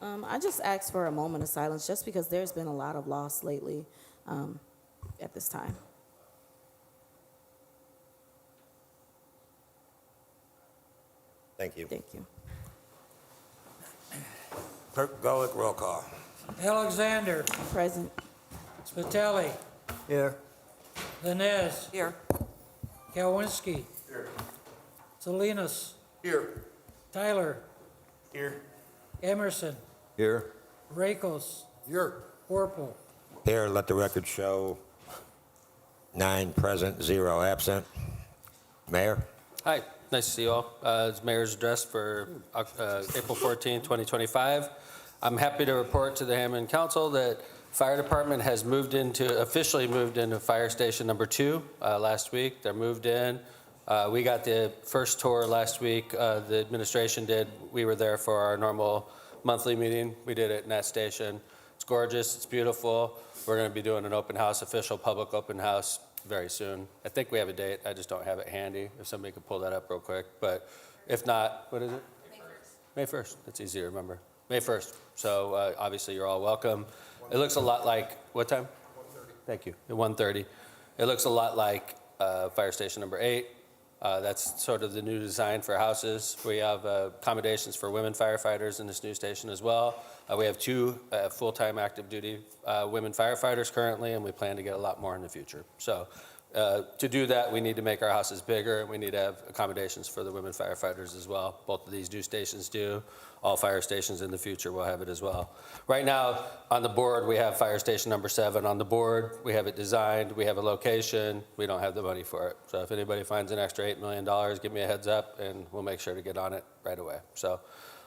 I just asked for a moment of silence just because there's been a lot of loss lately at this time. Thank you. Thank you. Clerk Golick, roll call. Alexander, Present. Spitali, Here. Linez, Here. Kalwinski. Here. Salinas, Here. Tyler, Here. Emerson, Here. Rakos, Here. Orpel. Here, let the record show 9 present, 0 absent. Mayor? Hi, nice to see you all. It's Mayor's address for April 14, 2025. I'm happy to report to the Hammond Council that Fire Department has officially moved into Fire Station number 2 last week. They're moved in. We got the first tour last week. The administration did. We were there for our normal monthly meeting. We did it in that station. It's gorgeous. It's beautiful. We're going to be doing an open house, official public open house very soon. I think we have a date. I just don't have it handy. If somebody could pull that up real quick. But if not, what is it? May 1st. May 1st. That's easy to remember. May 1st. So obviously you're all welcome. It looks a lot like, what time? 1:30. Thank you. At 1:30. It looks a lot like Fire Station number 8. That's sort of the new design for houses. We have accommodations for women firefighters in this new station as well. We have 2 full-time active duty women firefighters currently, and we plan to get a lot more in the future. So to do that, we need to make our houses bigger, and we need to have accommodations for the women firefighters as well. Both of these new stations do. All fire stations in the future will have it as well. Right now, on the board, we have Fire Station number 7 on the board. We have it designed. We have a location. We don't have the money for it. So if anybody finds an extra $8 million, give me a heads up, and we'll make sure to get on it right away. So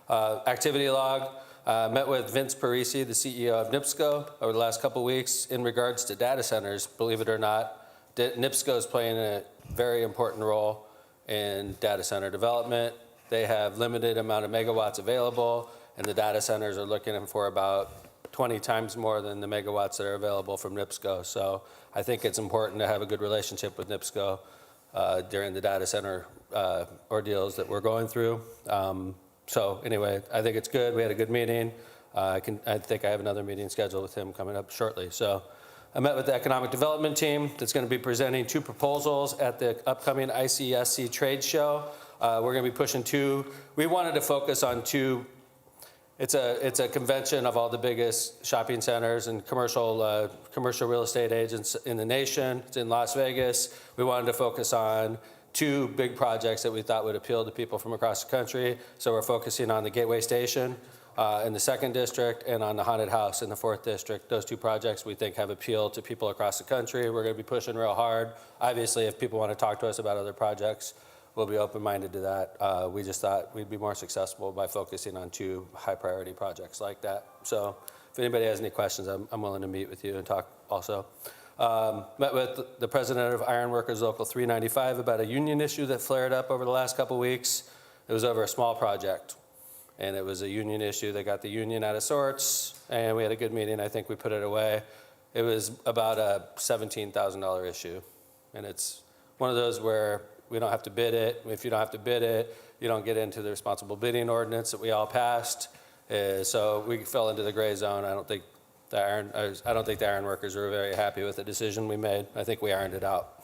activity log. Met with Vince Parisi, the CEO of NIPSCO, over the last couple weeks in regards to data centers. Believe it or not, NIPSCO is playing a very important role in data center development. They have limited amount of megawatts available, and the data centers are looking for about 20 times more than the megawatts that are available from NIPSCO. So I think it's important to have a good relationship with NIPSCO during the data center ordeals that we're going through. So anyway, I think it's good. We had a good meeting. I think I have another meeting scheduled with him coming up shortly. So I met with the economic development team that's going to be presenting 2 proposals at the upcoming ICSC trade show. We're going to be pushing 2. We wanted to focus on 2. It's a convention of all the biggest shopping centers and commercial real estate agents in the nation. It's in Las Vegas. We wanted to focus on 2 big projects that we thought would appeal to people from across the country. So we're focusing on the Gateway Station in the 2nd district and on the Haunted House in the 4th district. Those 2 projects we think have appeal to people across the country. We're going to be pushing real hard. Obviously, if people want to talk to us about other projects, we'll be open-minded to that. We just thought we'd be more successful by focusing on 2 high-priority projects like that. So if anybody has any questions, I'm willing to meet with you and talk also. Met with the president of Ironworkers Local 395 about a union issue that flared up over the last couple weeks. It was over a small project, and it was a union issue that got the union out of sorts, and we had a good meeting. I think we put it away. It was about a $17,000 issue, and it's one of those where we don't have to bid it. If you don't have to bid it, you don't get into the responsible bidding ordinance that we all passed. So we fell into the gray zone. I don't think the iron workers were very happy with the decision we made. I think we ironed it out.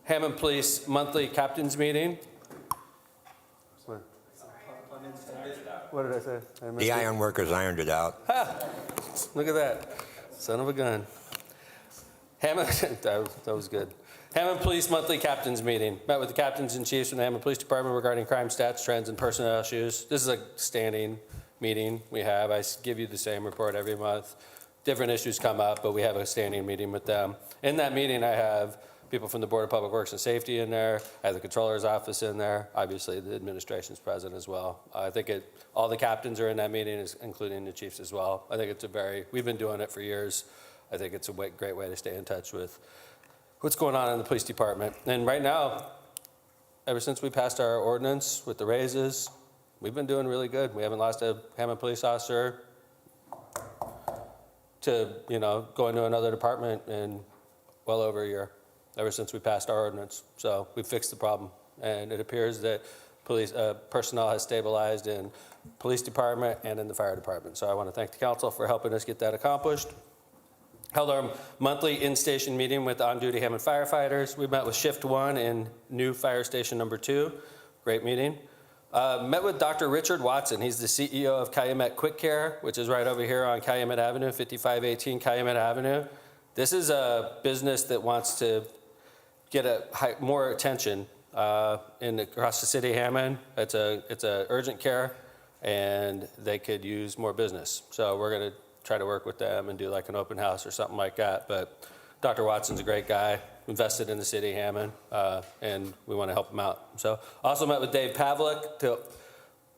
Hammond Police monthly captains meeting. What did I say? The iron workers ironed it out. Look at that. Son of a gun. Hammond, that was good. Hammond Police monthly captains meeting. Met with the captains and chiefs from the Hammond Police Department regarding crime stats, trends, and personnel issues. This is a standing meeting we have. I give you the same report every month. Different issues come up, but we have a standing meeting with them. In that meeting, I have people from the Board of Public Works and Safety in there. I have the Controller's Office in there. Obviously, the administration's present as well. I think all the captains are in that meeting, including the chiefs as well. I think we've been doing it for years. I think it's a great way to stay in touch with what's going on in the police department. And right now, ever since we passed our ordinance with the raises, we've been doing really good. We haven't lost a Hammond police officer to going to another department in well over a year, ever since we passed our ordinance. So we fixed the problem. And it appears that police personnel has stabilized in police department and in the fire department. So I want to thank the council for helping us get that accomplished. Held our monthly in-station meeting with on-duty Hammond firefighters. We met with Shift 1 in new fire station number 2. Great meeting. Met with Dr. Richard Watson. He's the CEO of Calumet Quick Care, which is right over here on Calumet Avenue, 5518 Calumet Avenue. This is a business that wants to get more attention across the city of Hammond. It's a urgent care, and they could use more business. So we're going to try to work with them and do like an open house or something like that. But Dr. Watson's a great guy, invested in the city of Hammond, and we want to help him out. So also met with Dave Pavlik,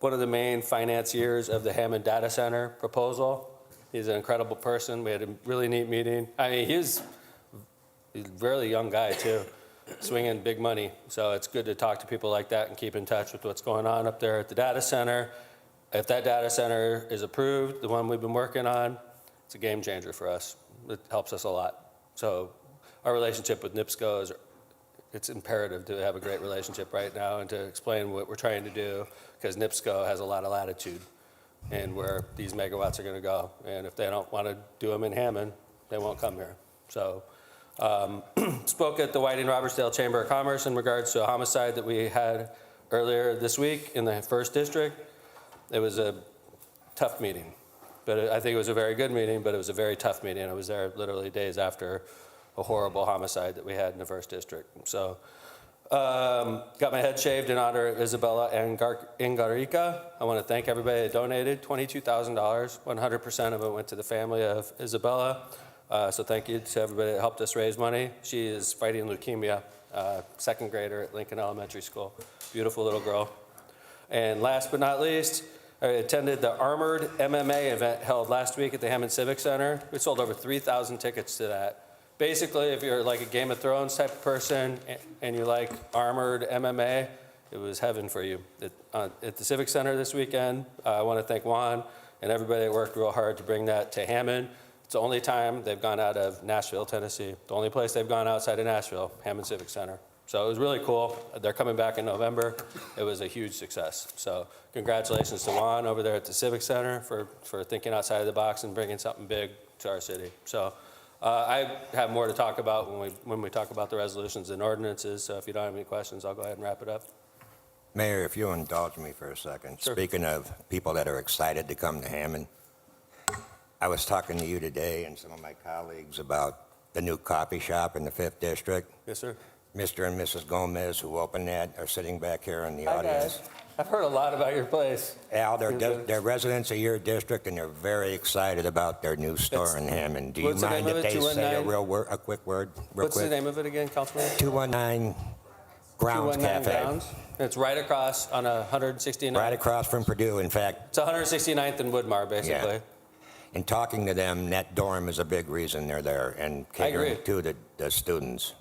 one of the main financiers of the Hammond Data Center proposal. He's an incredible person. We had a really neat meeting. I mean, he's a really young guy too, swinging big money. So it's good to talk to people like that and keep in touch with what's going on up there at the data center. If that data center is approved, the one we've been working on, it's a game changer for us. It helps us a lot. So our relationship with NIPSCO it's imperative to have a great relationship right now and to explain what we're trying to do, because NIPSCO has a lot of latitude in where these megawatts are going to go. And if they don't want to do them in Hammond, they won't come here. So spoke at the Whiting-Robertsdale Chamber of Commerce in regards to a homicide that we had earlier this week in the 1st District. It was a tough meeting, but I think it was a very good meeting, but it was a very tough meeting. I was there literally days after a horrible homicide that we had in the 1st District. So got my head shaved in honor of Isabella and Ingarica. I want to thank everybody that donated $22,000. 100% of it went to the family of Isabella. So thank you to everybody that helped us raise money. She is fighting leukemia, 2nd grader at Lincoln Elementary School. Beautiful little girl. And last but not least, I attended the Armored MMA event held last week at the Hammond Civic Center. We sold over 3,000 tickets to that. Basically, if you're like a Game of Thrones type of person and you like Armored MMA, it was heaven for you. At the Civic Center this weekend, I want to thank Juan and everybody that worked real hard to bring that to Hammond. It's the only time they've gone out of Nashville, Tennessee. The only place they've gone outside of Nashville, Hammond Civic Center. So it was really cool. They're coming back in November. It was a huge success. So congratulations to Juan over there at the Civic Center for thinking outside of the box and bringing something big to our city. So I have more to talk about when we talk about the resolutions and ordinances. So if you don't have any questions, I'll go ahead and wrap it up. Mayor, if you'll indulge me for a second. Sure. Speaking of people that are excited to come to Hammond, I was talking to you today and some of my colleagues about the new coffee shop in the 5th District. Yes, sir. Mr. and Mrs. Gomez, who opened that, are sitting back here in the Hi, audience. guys. I've heard a lot about your place. Al, they're residents of your district, and they're very excited about their new store in Hammond. Do you What's the mind name if of it? they say a 219? quick word? What's the name of it again, Councilman? 219 Grounds 219 Cafe. Grounds. It's right across on 169th. Right across from Purdue. In fact, It's 169th and Woodmar, basically. Yeah. in talking to them, that dorm is a big reason they're there and I agree. catering to the students.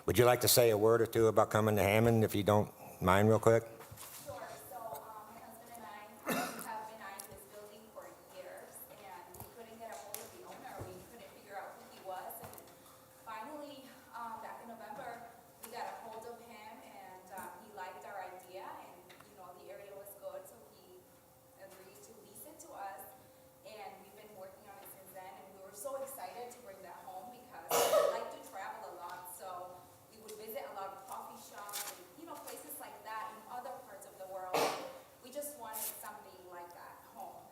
Would you like to say a word or two about coming to Hammond, if you don't mind, real quick? Sure. So my husband and I have been eyeing this building for years, and we couldn't get a hold of the owner. We couldn't figure out who he was, and finally, back in November, we got a hold of him, and he liked our idea, and the area was good, so he agreed to lease it to us, and we've been working on it since then, and we were so excited to bring that home because we like to travel a lot, so we would visit a lot of coffee shops and places like that in other parts of the world. We just wanted something like that home,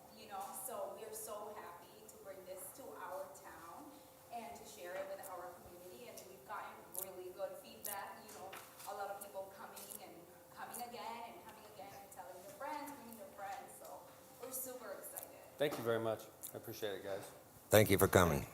so we're so happy to bring this to our town and to share it with our community, and we've gotten really good feedback, a lot of people coming again and telling their friends, bringing their friends, so we're super excited. Thank you very much. I appreciate it, guys. Thank you for coming.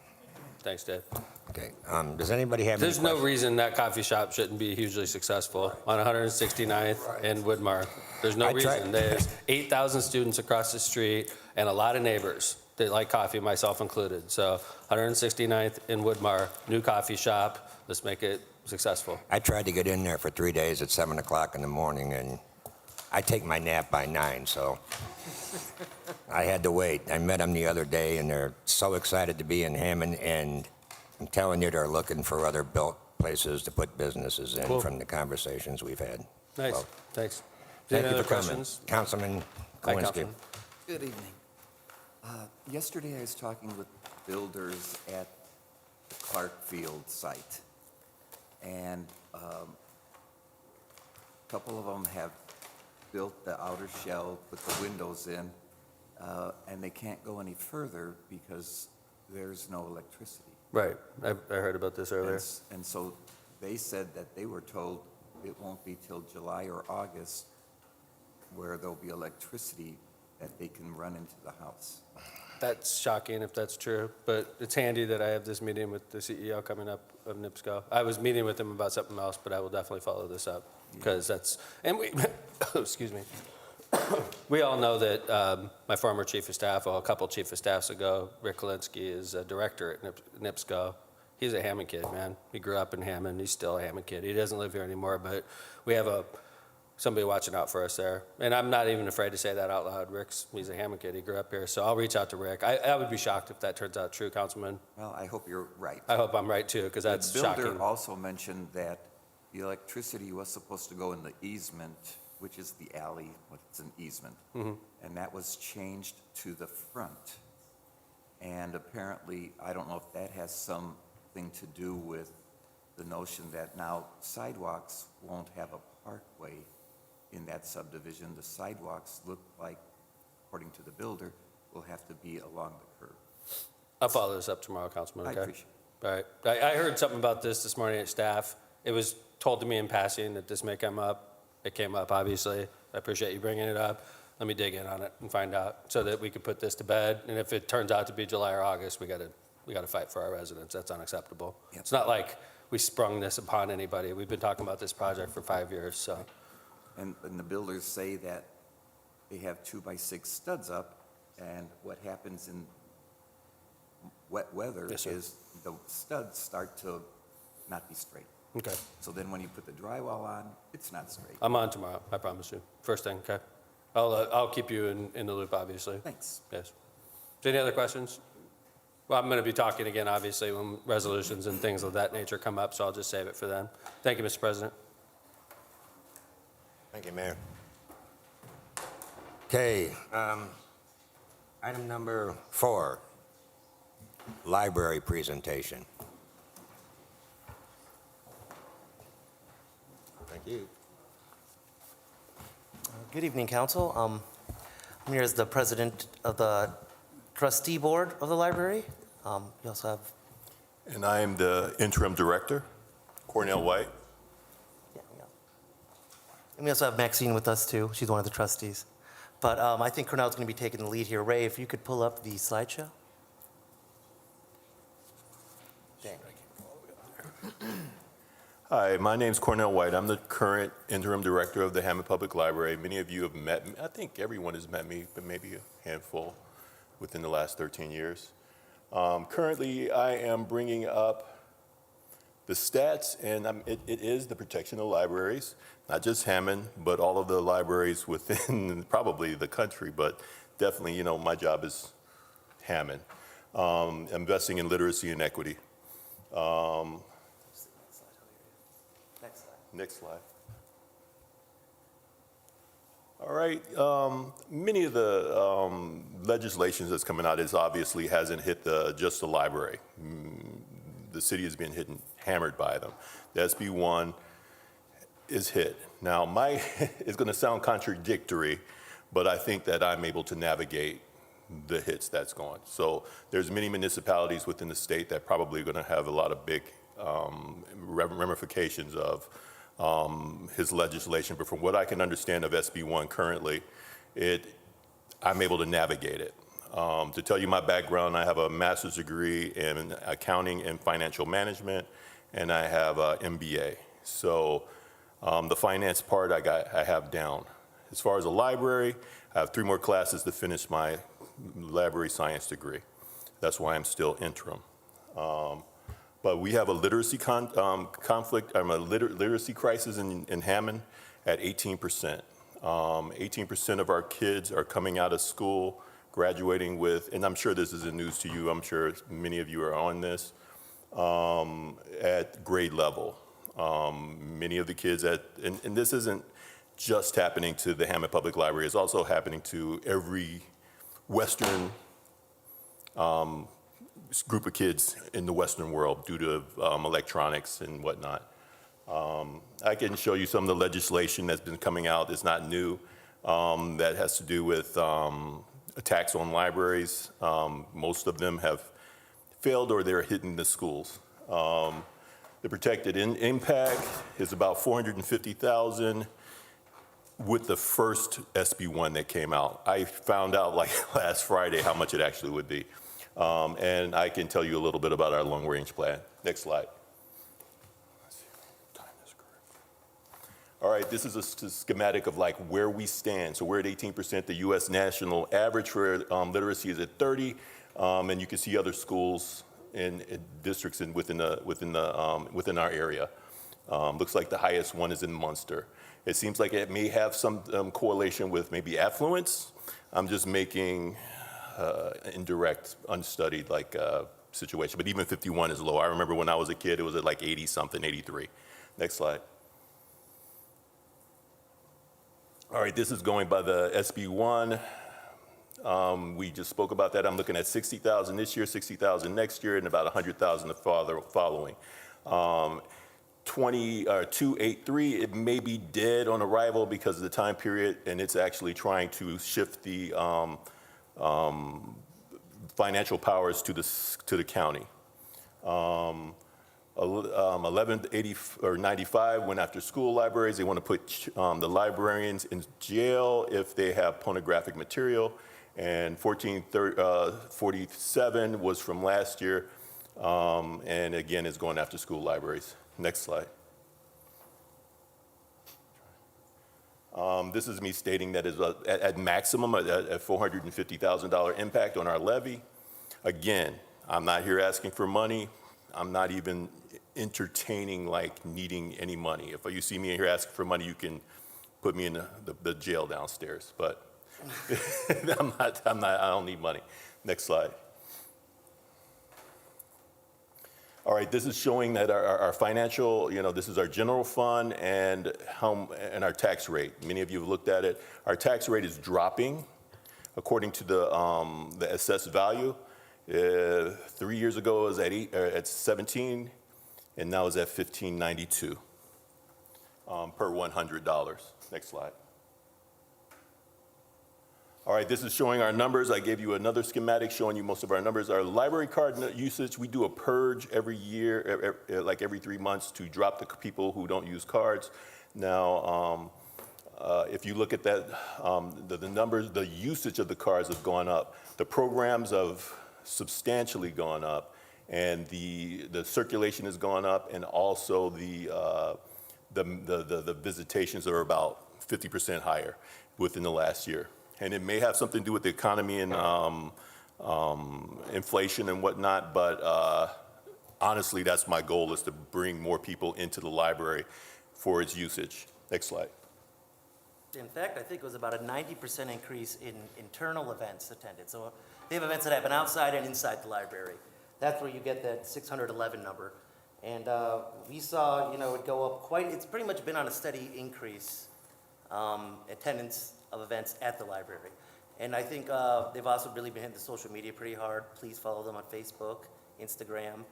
Thanks, Dave. Okay. Does anybody have any There's no questions? reason that coffee shop shouldn't be hugely successful on 169th and Woodmar. There's no I tried- reason. There's 8,000 students across the street and a lot of neighbors that like coffee, myself included. So 169th and Woodmar, new coffee shop. Let's make it successful. I tried to get in there for 3 days at 7 o'clock in the morning, and I take my nap by 9, so I had to wait. I met them the other day, and they're so excited to be in Hammond, and I'm telling you, they're looking for other built places to put businesses in Cool. from the conversations we've had. Nice. Well, Thanks. Thank Any you other for coming. questions? Councilman Hi, Kowinski. Councilman. Good evening. Yesterday, I was talking with builders at the Clark Field site, and a couple of them have built the outer shell, put the windows in, and they can't go any further because there's no electricity. Right, I heard about this earlier. And so they said that they were told it won't be till July or August where there'll be electricity that they can run into the house. That's shocking if that's true, but it's handy that I have this meeting with the CEO coming up of NIPSCO. I was meeting with him about something else, but I will definitely follow this up, because that's, and we, excuse me. We all know that my former chief of staff, well, a couple chief of staffs ago, Rick Kalinsky, is a director at NIPSCO. He's a Hammond kid, man. He grew up in Hammond. He's still a Hammond kid. He doesn't live here anymore, but we have somebody watching out for us there. And I'm not even afraid to say that out loud. He's a Hammond kid. He grew up here. So I'll reach out to Rick. I would be shocked if that turns out true, Councilman. Well, I hope you're right. I hope I'm right too, because that's The shocking. builder also mentioned that the electricity was supposed to go in the easement, which is the alley, it's an easement. Mm-hmm. And that was changed to the front. And apparently, I don't know if that has something to do with the notion that now sidewalks won't have a parkway in that subdivision. The sidewalks look like, according to the builder, will have to be along the curb. I'll follow this up tomorrow, Councilman, I okay? appreciate it. All right. I heard something about this morning at staff. It was told to me in passing that this may come up. It came up, obviously. I appreciate you bringing it up. Let me dig in on it and find out so that we can put this to bed. And if it turns out to be July or August, we got to fight for our residents. That's unacceptable. Yep. It's not like we sprung this upon anybody. We've been talking about this project for 5 years, so. And the builders say that they have 2x6 studs up, and what happens in wet weather Yes, sir. is the studs start to not be straight. Okay. So then when you put the drywall on, it's not straight. I'm on tomorrow, I promise you. First thing, okay? I'll keep you in the loop, obviously. Thanks. Yes. Any other questions? Well, I'm going to be talking again, obviously, when resolutions and things of that nature come up, so I'll just save it for then. Thank you, Mr. President. Thank you, Mayor. Okay, item number 4, library presentation. Thank you. Good evening, Council. I'm here as the president of the trustee board of the library. We also have, And I am the interim director, Cornell White. yeah. And we also have Maxine with us too. She's one of the trustees. But I think Cornell's going to be taking the lead here. Ray, if you could pull up the slideshow. Dang. Hi, my name's Cornell White. I'm the current interim director of the Hammond Public Library. Many of you have met me. I think everyone has met me, but maybe a handful within the last 13 years. Currently, I am bringing up the stats, and it is the protection of libraries, not just Hammond, but all of the libraries within probably the country, but definitely, my job is Hammond. Investing in literacy and equity. Next slide. All right. Many of the legislations that's coming out obviously hasn't hit just the library. The city has been hammered by them. The SB 1 is hit. Now, it's going to sound contradictory, but I think that I'm able to navigate the hits that's going. So there's many municipalities within the state that probably are going to have a lot of big ramifications of his legislation, but from what I can understand of SB 1 currently, I'm able to navigate it. To tell you my background, I have a master's degree in accounting and financial management, and I have an MBA. So the finance part I have down. As far as a library, I have 3 more classes to finish my library science degree. That's why I'm still interim. But we have a literacy conflict, a literacy crisis in Hammond at 18%. 18% of our kids are coming out of school, graduating with, and I'm sure this isn't news to you, I'm sure many of you are on this, at grade level. Many of the kids and this isn't just happening to the Hammond Public Library. It's also happening to every Western group of kids in the Western world due to electronics and whatnot. I can show you some of the legislation that's been coming out. It's not new. That has to do with attacks on libraries. Most of them have failed or they're hitting the schools. The projected impact is about $450,000 with the first SB1 that came out. I found out like last Friday how much it actually would be. And I can tell you a little bit about our long-range plan. Next slide. Let's see if I can time this correctly. All right, this is a schematic of like where we stand. So we're at 18%. The U.S. national average for literacy is at 30, and you can see other schools and districts within our area. Looks like the highest one is in Munster. It seems like it may have some correlation with maybe affluence. I'm just making indirect, unstudied situation, but even 51 is low. I remember when I was a kid, it was at like 80 something, 83. Next slide. All right, this is going by the SB1. We just spoke about that. I'm looking at 60,000 this year, 60,000 next year, and about 100,000 the following. 283, it may be dead on arrival because of the time period, and it's actually trying to shift the financial powers to the county. 1180 or 95 went after school libraries. They want to put the librarians in jail if they have pornographic material. And 1447 was from last year, and again is going after school libraries. Next slide. This is me stating that is at maximum a $450,000 impact on our levy. Again, I'm not here asking for money. I'm not even entertaining like needing any money. If you see me here asking for money, you can put me in the jail downstairs. But I don't need money. Next slide. All right, this is showing that our financial, this is our general fund and our tax rate. Many of you have looked at it. Our tax rate is dropping according to the assessed value. 3 years ago it was at 17, and now it's at 1592 per $100. Next slide. All right, this is showing our numbers. I gave you another schematic showing you most of our numbers. Our library card usage, we do a purge every year, like every 3 months, to drop the people who don't use cards. Now, if you look at that, the numbers, the usage of the cards have gone up. The programs have substantially gone up, and the circulation has gone up, and also the visitations are about 50% higher within the last year. And it may have something to do with the economy and inflation and whatnot, but honestly, that's my goal, is to bring more people into the library for its usage. Next slide. In fact, I think it was about a 90% increase in internal events attended. So they have events that happen outside and inside the library. That's where you get that 611 number. And we saw, it go up it's pretty much been on a steady increase, attendance of events at the library. And I think they've also really been hitting the social media pretty hard. Please follow them on Facebook, Instagram.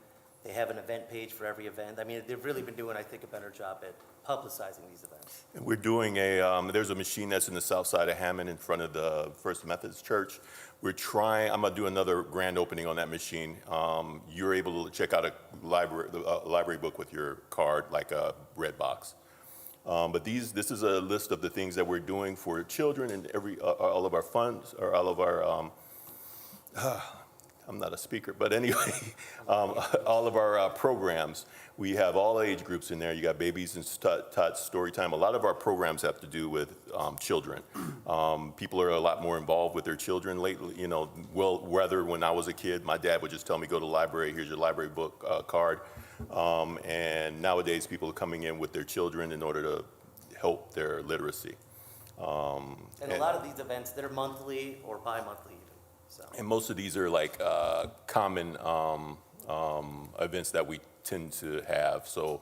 They have an event page for every event. I mean, they've really been doing, I think, a better job at publicizing these events. And we're doing there's a machine that's in the south side of Hammond in front of the First Methodist Church. I'm gonna do another grand opening on that machine. You're able to check out a library book with your card, like a red box. But this is a list of the things that we're doing for children and all of our funds, or all of our, I'm not a speaker, but anyway, all of our programs. We have all age groups in there. You got babies and tots, story time. A lot of our programs have to do with children. People are a lot more involved with their children lately. Whether when I was a kid, my dad would just tell me, go to the library, here's your library book card. And nowadays, people are coming in with their children in order to help their literacy. And a lot of these events, they're monthly or bi-monthly even. So. And most of these are like common events that we tend to have. So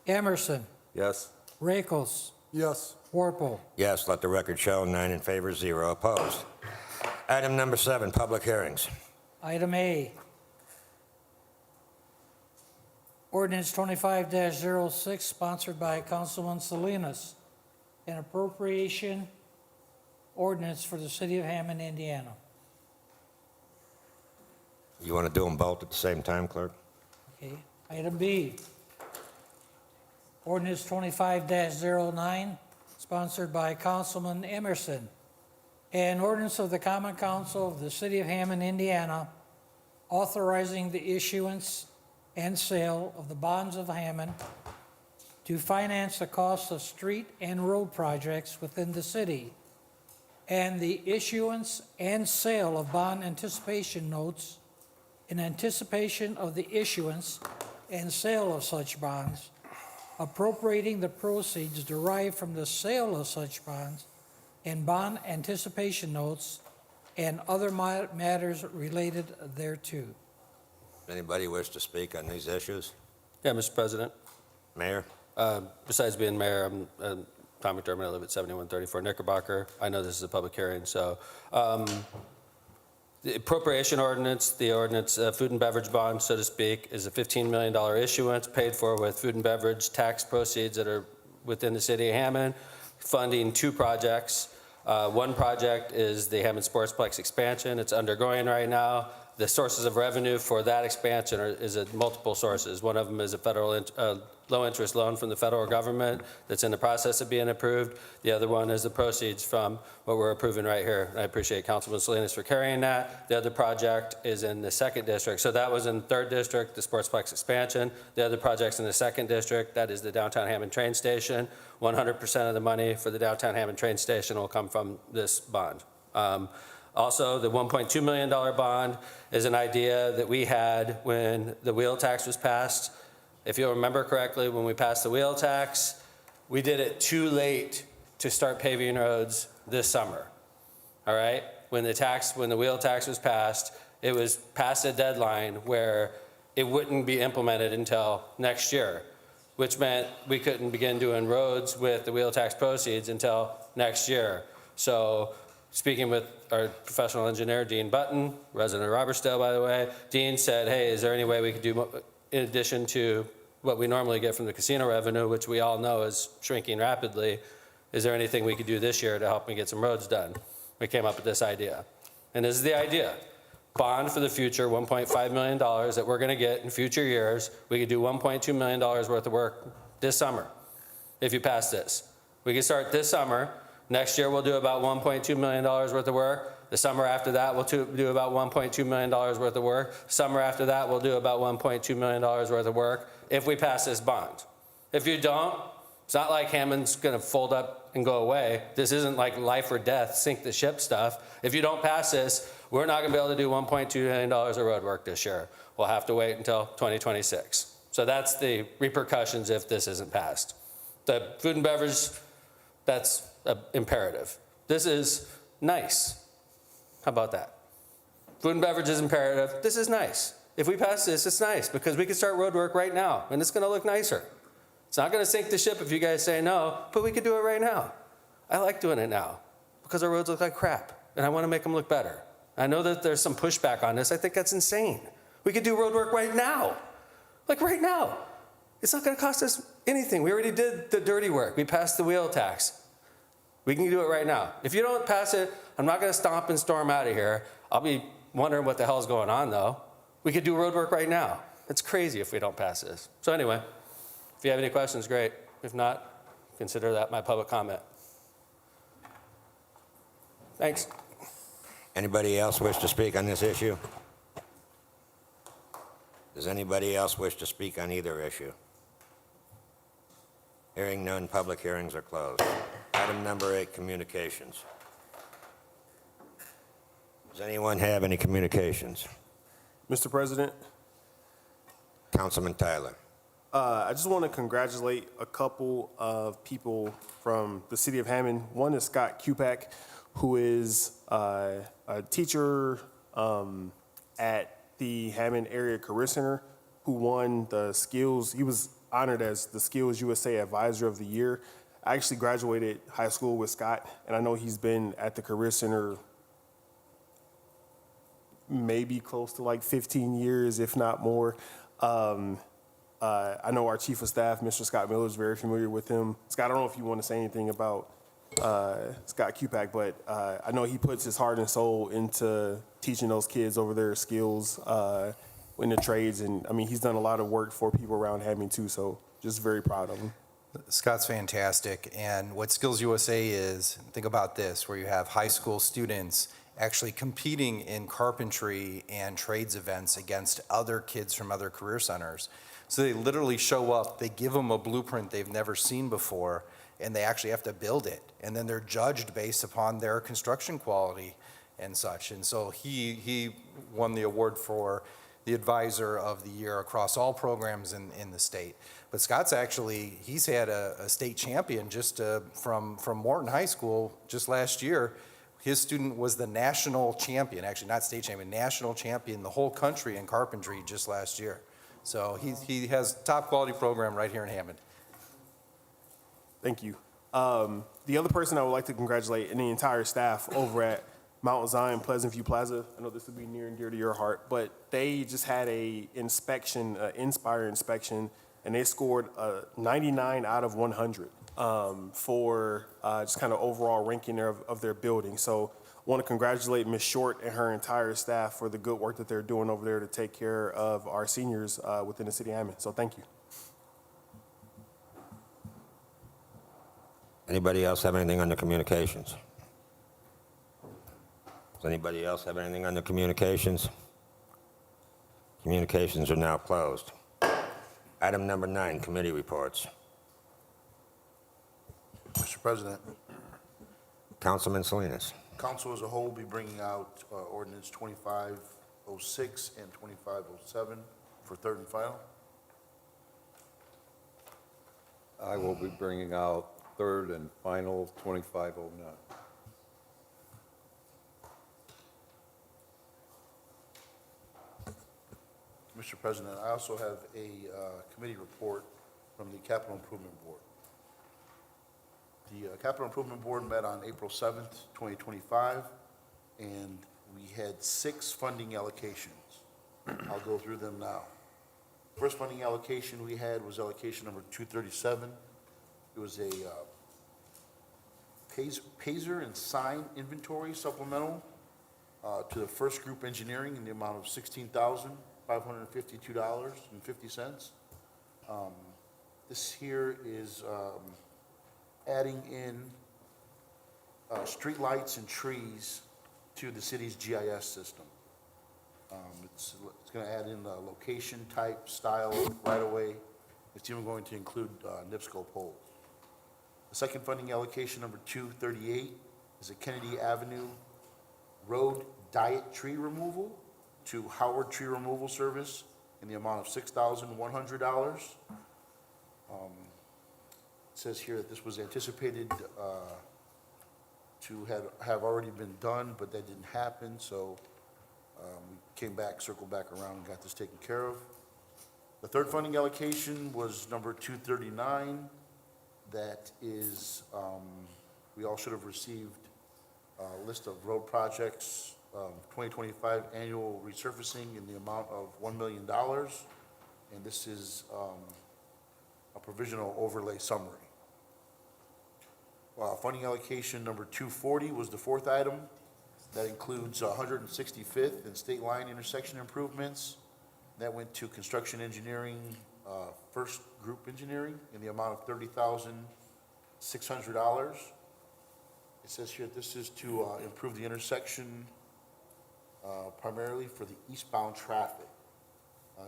Emerson, Yes. Rakos, Yes. Warple. Yes, let the record show, 9 in favor, 0 opposed. Item number 7, public hearings. Item A. Ordinance 25-06, sponsored by Councilman Salinas, an appropriation ordinance for the city of Hammond, Indiana. You want to do them both at the same time, clerk? Okay. Item B. Ordinance 25-09, sponsored by Councilman Emerson. An ordinance of the Common Council of the City of Hammond, Indiana, authorizing the issuance and sale of the bonds of Hammond to finance the cost of street and road projects within the city, and the issuance and sale of bond anticipation notes in anticipation of the issuance and sale of such bonds, appropriating the proceeds derived from the sale of such bonds and bond anticipation notes and other matters related thereto. Anybody wish to speak on these issues? Yeah, Mr. President. Mayor? Besides being mayor, I'm Tom McDermott. I live at 7134 Knickerbocker. I know this is a public hearing, so the appropriation ordinance, the ordinance food and beverage bond, so to speak, is a $15 million issuance paid for with food and beverage tax proceeds that are within the city of Hammond, funding 2 projects. One project is the Hammond Sportsplex expansion. It's undergoing right now. The sources of revenue for that expansion is at multiple sources. One of them is a federal low-interest loan from the federal government that's in the process of being approved. The other one is the proceeds from what we're approving right here. And I appreciate Councilman Salinas for carrying that. The other project is in the 2nd district. So that was in the 3rd district, the Sportsplex expansion. The other project's in the 2nd district. That is the downtown Hammond train station. 100% of the money for the downtown Hammond train station will come from this bond. Also, the $1.2 million bond is an idea that we had when the wheel tax was passed. If you'll remember correctly, when we passed the wheel tax, we did it too late to start paving roads this summer. All right? When the wheel tax was passed, it was past a deadline where it wouldn't be implemented until next year, which meant we couldn't begin doing roads with the wheel tax proceeds until next year. So speaking with our professional engineer, Dean Button, resident of Robertsdale, by the way, Dean said, hey, is there any way we could do, in addition to what we normally get from the casino revenue, which we all know is shrinking rapidly, is there anything we could do this year to help me get some roads done? We came up with this idea. And this is the idea. Bond for the future, $1.5 million that we're gonna get in future years. We could do $1.2 million worth of work this summer, if you pass this. We can start this summer. Next year, we'll do about $1.2 million worth of work. The summer after that, we'll do about $1.2 million worth of work. Summer after that, we'll do about $1.2 million worth of work if we pass this bond. If you don't, it's not like Hammond's gonna fold up and go away. This isn't like life or death, sink the ship stuff. If you don't pass this, we're not gonna be able to do $1.2 million of road work this year. We'll have to wait until 2026. So that's the repercussions if this isn't passed. The food and beverage, that's imperative. This is nice. How about that? Food and beverage is imperative. This is nice. If we pass this, it's nice because we can start road work right now and it's gonna look nicer. It's not gonna sink the ship if you guys say no, but we could do it right now. I like doing it now because our roads look like crap and I wanna make them look better. I know that there's some pushback on this. I think that's insane. We could do road work right now. Like right now. It's not gonna cost us anything. We already did the dirty work. We passed the wheel tax. We can do it right now. If you don't pass it, I'm not gonna stomp and storm out of here. I'll be wondering what the hell's going on though. We could do road work right now. It's crazy if we don't pass this. So anyway, if you have any questions, great. If not, consider that my public comment. Thanks. Anybody else wish to speak on this issue? Does anybody else wish to speak on either issue? Hearing none, public hearings are closed. Item number 8, communications. Does anyone have any communications? Mr. President, Councilman Tyler. I just want to congratulate a couple of people from the city of Hammond. One is Scott Kupak, who is a teacher at the Hammond Area Career Center, who won the skills. He was honored as the Skills USA Advisor of the Year. I actually graduated high school with Scott, and I know he's been at the Career Center maybe close to like 15 years, if not more. I know our Chief of Staff, Mr. Scott Miller, is very familiar with him. Scott, I don't know if you want to say anything about Scott Kupak, but I know he puts his heart and soul into teaching those kids over their skills in the trades. And I mean, he's done a lot of work for people around Hammond too, so just very proud of him. Scott's fantastic, and what Skills USA is, think about this, where you have high school students actually competing in carpentry and trades events against other kids from other career centers. So they literally show up, they give them a blueprint they've never seen before, and they actually have to build it. And then they're judged based upon their construction quality and such. And so he won the award for the Advisor of the Year across all programs in the state. But Scott's actually, he's had a state champion just from Morton High School just last year. His student was the national champion, actually not state champion, national champion the whole country in carpentry just last year. So he has top quality program right here in Hammond. Thank you. The other person I would like to congratulate and the entire staff over at Mount Zion Pleasant View Plaza, I know this would be near and dear to your heart, but they just had a inspection, Inspire inspection, and they scored 99 out of 100 for just kind of overall ranking of their building. So I want to congratulate Ms. Short and her entire staff for the good work that they're doing over there to take care of our seniors within the city of Hammond. So thank you. Anybody else have anything under communications? Does anybody else have anything under communications? Communications are now closed. Item number 9, committee reports. Mr. President, Councilman Salinas. council as a whole will be bringing out ordinance 2506 and 2507 for third and final. I will be bringing out third and final 2509. Mr. President, I also have a committee report from the Capital Improvement Board. The Capital Improvement Board met on April 7th, 2025, and we had 6 funding allocations. I'll go through them now. First funding allocation we had was allocation number 237. It was a Pazer and sign inventory supplemental to the first group engineering in the amount of $16,552.50. This here is adding in streetlights and trees to the city's GIS system. It's going to add in the location, type, style, right-of-way. It's even going to include NIPSCO poles. The second funding allocation, number 238, is a Kennedy Avenue Road diet tree removal to Howard Tree Removal Service in the amount of $6,100. It says here that this was anticipated to have already been done, but that didn't happen, so we came back, circled back around, and got this taken care of. The third funding allocation was number 239. That is, we all should have received a list of road projects, 2025 annual resurfacing in the amount of $1 million. And this is a provisional overlay summary. Funding allocation number 240 was the fourth item. That includes 165th and State Line intersection improvements. That went to construction engineering, first group engineering in the amount of $30,600. It says here that this is to improve the intersection primarily for the eastbound traffic,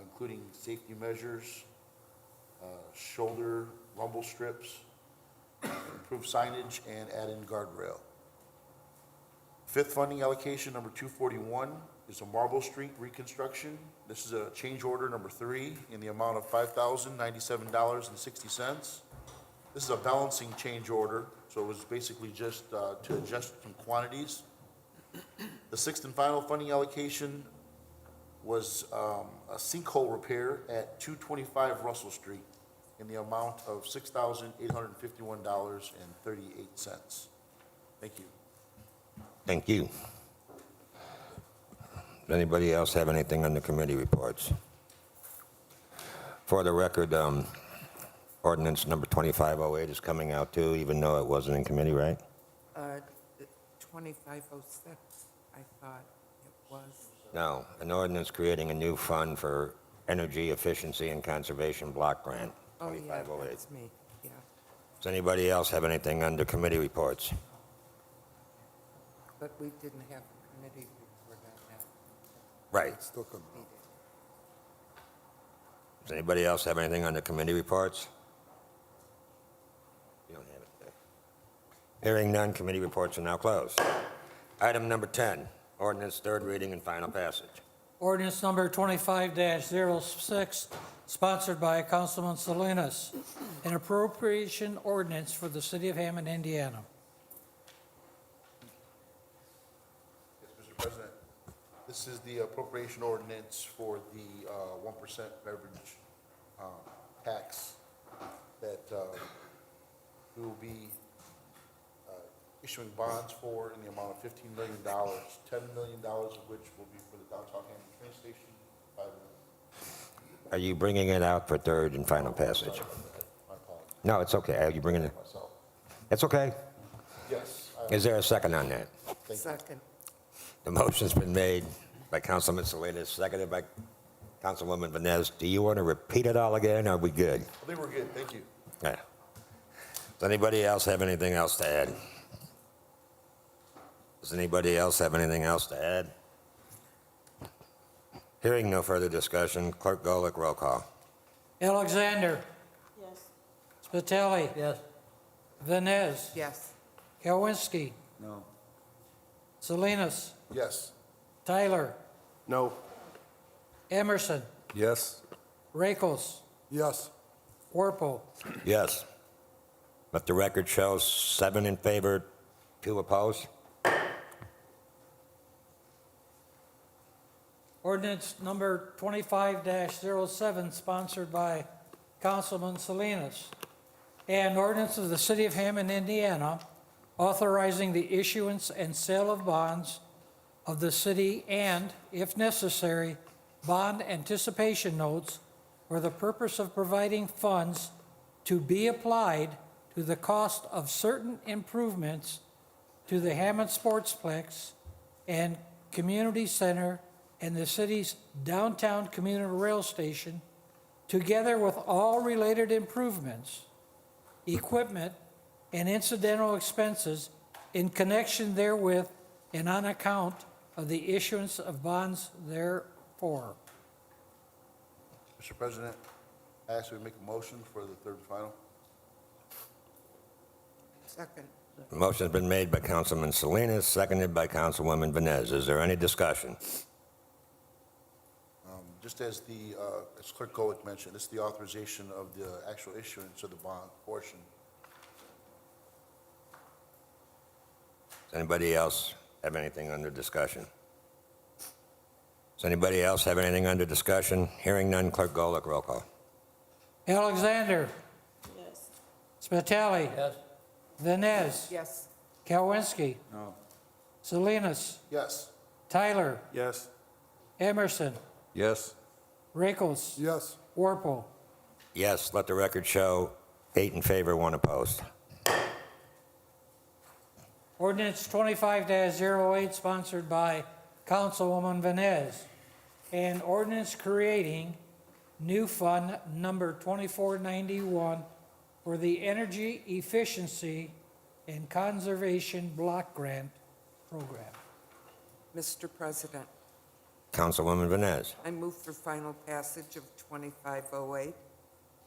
including safety measures, shoulder rumble strips, improve signage, and add in guardrail. Fifth funding allocation, number 241, is a Marble Street reconstruction. This is a change order number 3 in the amount of $5,097.60. This is a balancing change order, so it was basically just to adjust some quantities. The sixth and final funding allocation was a sinkhole repair at 225 Russell Street in the amount of $6,851.38. Thank you. Thank you. Does anybody else have anything on the committee reports? For the record, ordinance number 2508 is coming out too, even though it wasn't in committee, right? 2506, I thought it was. No, an ordinance creating a new fund for energy efficiency and conservation block grant, Oh, yeah, 2508. that's me, yeah. Does anybody else have anything under committee reports? But we didn't have a committee report on that. Right. We did. Does anybody else have anything under committee reports? You don't have it there. Hearing none, committee reports are now closed. Item number 10, ordinance third reading and final passage. Ordinance number 25-06, sponsored by Councilman Salinas, an appropriation ordinance for the city of Hammond, Indiana. Yes, Mr. President, this is the appropriation ordinance for the 1% beverage tax that we will be issuing bonds for in the amount of $15 million, $10 million of which will be for the downtown Hammond train station. Are you bringing it out for third and final passage? My apologies. No, it's okay. Are you bringing it? Myself. It's okay. Yes. Is there a second on that? Second. The motion's been made by Councilman Salinas, seconded by Councilwoman Vines. Do you want to repeat it all again, or are we good? I think we're good. Thank you. Yeah. Does anybody else have anything else to add? Does anybody else have anything else to add? Hearing no further discussion, Clerk Golick, roll call. Alexander. Yes. Spitali. Yes. Vines. Yes. Kowinski. No. Salinas. Yes. Tyler. No. Emerson. Yes. Rakos. Yes. Warple. Yes. Let the record show 7 in favor, 2 opposed. Ordinance number 25-07, sponsored by Councilman Salinas. An ordinance of the City of Hammond, Indiana, authorizing the issuance and sale of bonds of the city and, if necessary, bond anticipation notes for the purpose of providing funds to be applied to the cost of certain improvements to the Hammond Sportsplex and Community Center and the city's downtown community rail station, together with all related improvements, equipment, and incidental expenses in connection therewith and on account of the issuance of bonds therefor. Mr. President, I ask we make a motion for the third and final. Second. The motion's been made by Councilman Salinas, seconded by Councilwoman Vines. Is there any discussion? Just as as Clerk Golick mentioned, this is the authorization of the actual issuance of the bond portion. Does anybody else have anything under discussion? Does anybody else have anything under discussion? Hearing none, Clerk Golick, roll call. Alexander. Yes. Spitali. Yes. Vines. Yes. Kowinski. No. Salinas. Yes. Tyler. Yes. Emerson. Yes. Rakos. Yes. Warple. Yes, let the record show 8 in favor, 1 opposed. Ordinance 25-08, sponsored by Councilwoman Vines. An ordinance creating new fund number 2491 for the Energy Efficiency and Conservation Block Grant Program. Mr. President, Councilwoman Vines. I move for final passage of 2508.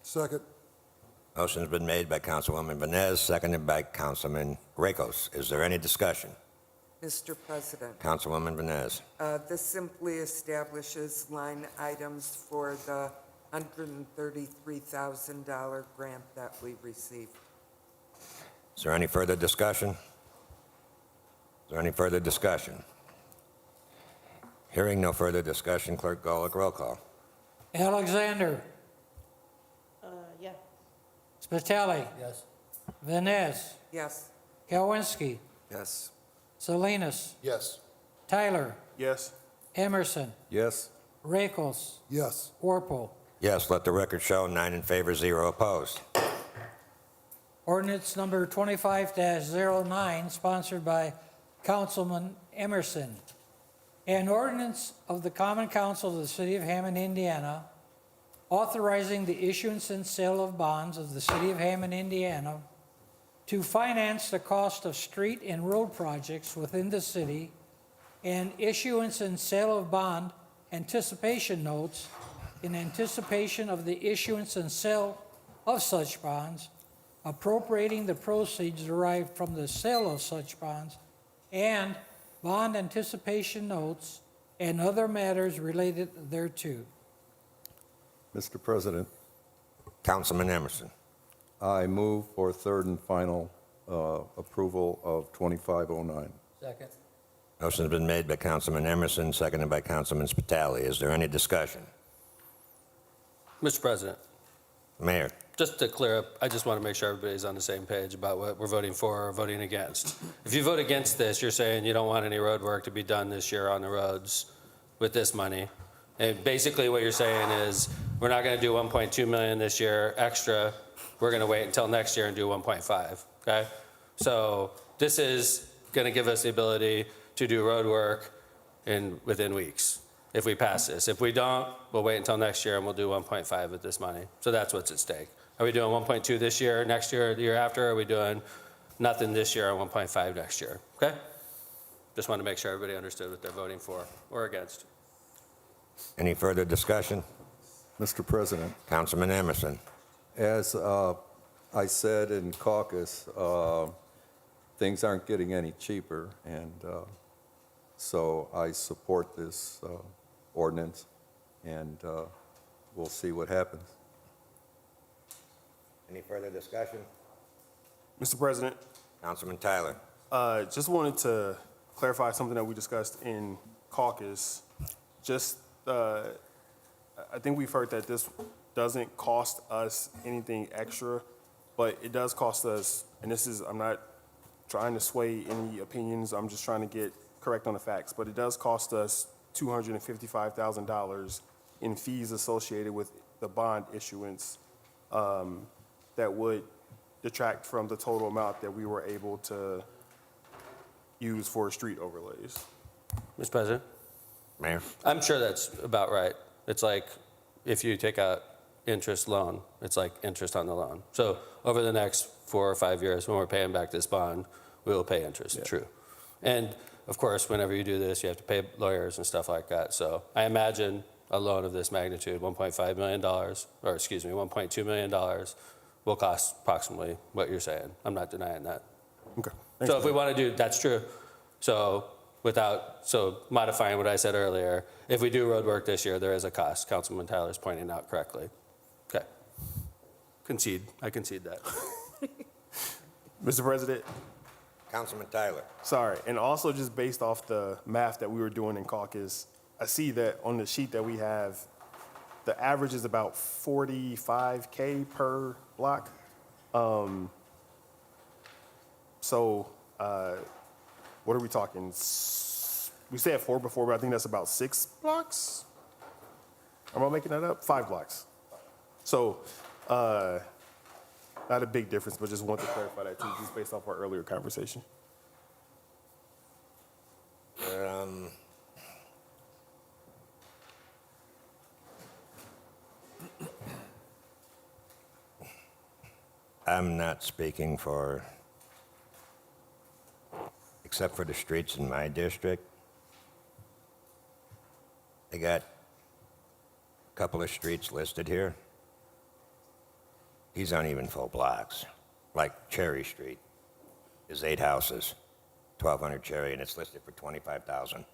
Second. Motion's been made by Councilwoman Vines, seconded by Councilman Rakos. Is there any discussion? Mr. President, Councilwoman Vines. this simply establishes line items for the $133,000 grant that we received. Is there any further discussion? Is there any further discussion? Hearing no further discussion, Clerk Golick, roll call. Alexander. Yeah. Spitali. Yes. Vines. Yes. Kalwinski. Yes. Salinas. Yes. Tyler. Yes. Emerson. Yes. Rakels. Yes. Warple. Yes, let the record show 9 in favor, 0 opposed. Ordinance number 25-09, sponsored by Councilman Emerson. An ordinance of the Common Council of the City of Hammond, Indiana, authorizing the issuance and sale of bonds of the City of Hammond, Indiana, to finance the cost of street and road projects within the city, and issuance and sale of bond anticipation notes in anticipation of the issuance and sale of such bonds, appropriating the proceeds derived from the sale of such bonds, and bond anticipation notes and other matters related thereto. Mr. President, Councilman Emerson. I move for third and final approval of 2509. Second. Motion's been made by Councilman Emerson, seconded by Councilman Spitali. Is there any discussion? Mr. President, Mayor. just to clear up, I just want to make sure everybody's on the same page about what we're voting for or voting against. If you vote against this, you're saying you don't want any road work to be done this year on the roads with this money. And basically what you're saying is, we're not going to do 1.2 million this year extra. We're going to wait until next year and do 1.5, okay? So this is going to give us the ability to do road work within weeks if we pass this. If we don't, we'll wait until next year and we'll do 1.5 with this money. So that's what's at stake. Are we doing 1.2 this year, next year, the year after? Or are we doing nothing this year and 1.5 next year, okay? Just want to make sure everybody understood what they're voting for or against. Any further discussion? Mr. President, Councilman Emerson. as I said in caucus, things aren't getting any cheaper, and so I support this ordinance, and we'll see what happens. Any further discussion? Mr. President, Councilman Tyler. just wanted to clarify something that we discussed in caucus. Just, I think we've heard that this doesn't cost us anything extra, but it does cost us, and this is, I'm not trying to sway any opinions, I'm just trying to get correct on the facts, but it does cost us $255,000 in fees associated with the bond issuance that would detract from the total amount that we were able to use for street overlays. Mr. President? Mayor. I'm sure that's about right. It's like if you take out interest loan, it's like interest on the loan. So over the next 4 or 5 years, when we're paying back this bond, we will pay interest, true. And of course, whenever you do this, you have to pay lawyers and stuff like that. So I imagine a loan of this magnitude, $1.5 million, or excuse me, $1.2 million, will cost approximately what you're saying. I'm not denying that. Okay. So if we want to do, that's true. So modifying what I said earlier, if we do road work this year, there is a cost. Councilman Tyler's pointing out correctly. Okay. Concede. I concede that. Mr. President, Councilman Tyler. sorry, and also just based off the math that we were doing in caucus, I see that on the sheet that we have, the average is about 45K per block. So what are we talking? We said 4 before, but I think that's about 6 blocks? Am I making that up? 5 blocks. So not a big difference, but just want to clarify that too, just based off our earlier conversation. I'm not speaking for, except for the streets in my district. They got a couple of streets listed here. These aren't even full blocks. Like Cherry Street is 8 houses, 1,200 Cherry, and it's listed for $25,000.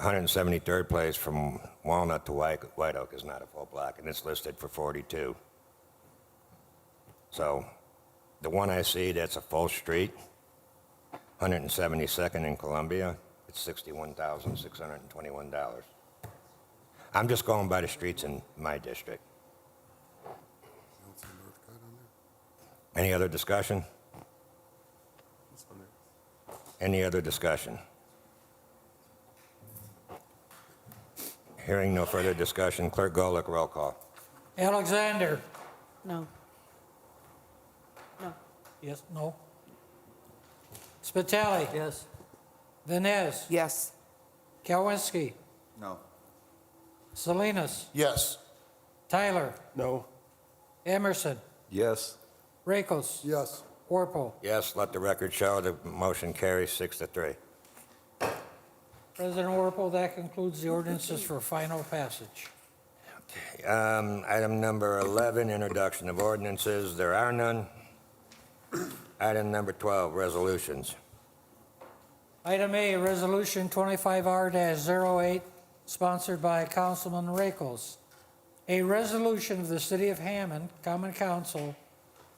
173rd place from Walnut to White Oak is not a full block, and it's listed for 42. So the one I see that's a full street, 172nd in Columbia, it's $61,621. I'm just going by the streets in my district. Any other discussion? Any other discussion? Hearing no further discussion, Clerk Golick, roll call. Alexander? No. No. Yes, no? Spitali? Yes. Vines? Yes. Kalwinski? No. Salinas? Yes. Tyler? No. Emerson? Yes. Rakos? Yes. Warple? Yes, let the record show the motion carries 6-3. President Warple, that concludes the ordinances for final passage. Item number 11, introduction of ordinances. There are none. Item number 12, resolutions. Item A, Resolution 25R-08, sponsored by Councilman Rakos. A resolution of the City of Hammond, Common Council,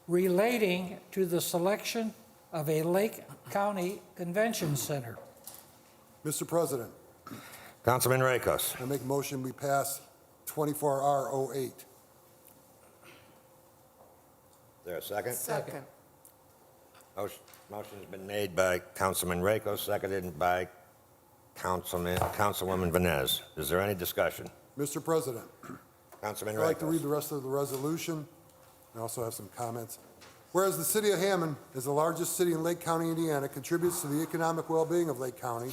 relating to the selection of a Lake County Convention Center. Mr. President, Councilman Rakos. I make a motion we pass 24R08. Is there a second? Second. Motion's been made by Councilman Rakos, seconded by Councilwoman Vines. Is there any discussion? Mr. President, Councilman I'd like to read Rakos. the rest of the resolution. I also have some comments. Whereas the City of Hammond is the largest city in Lake County, Indiana, contributes to the economic well-being of Lake County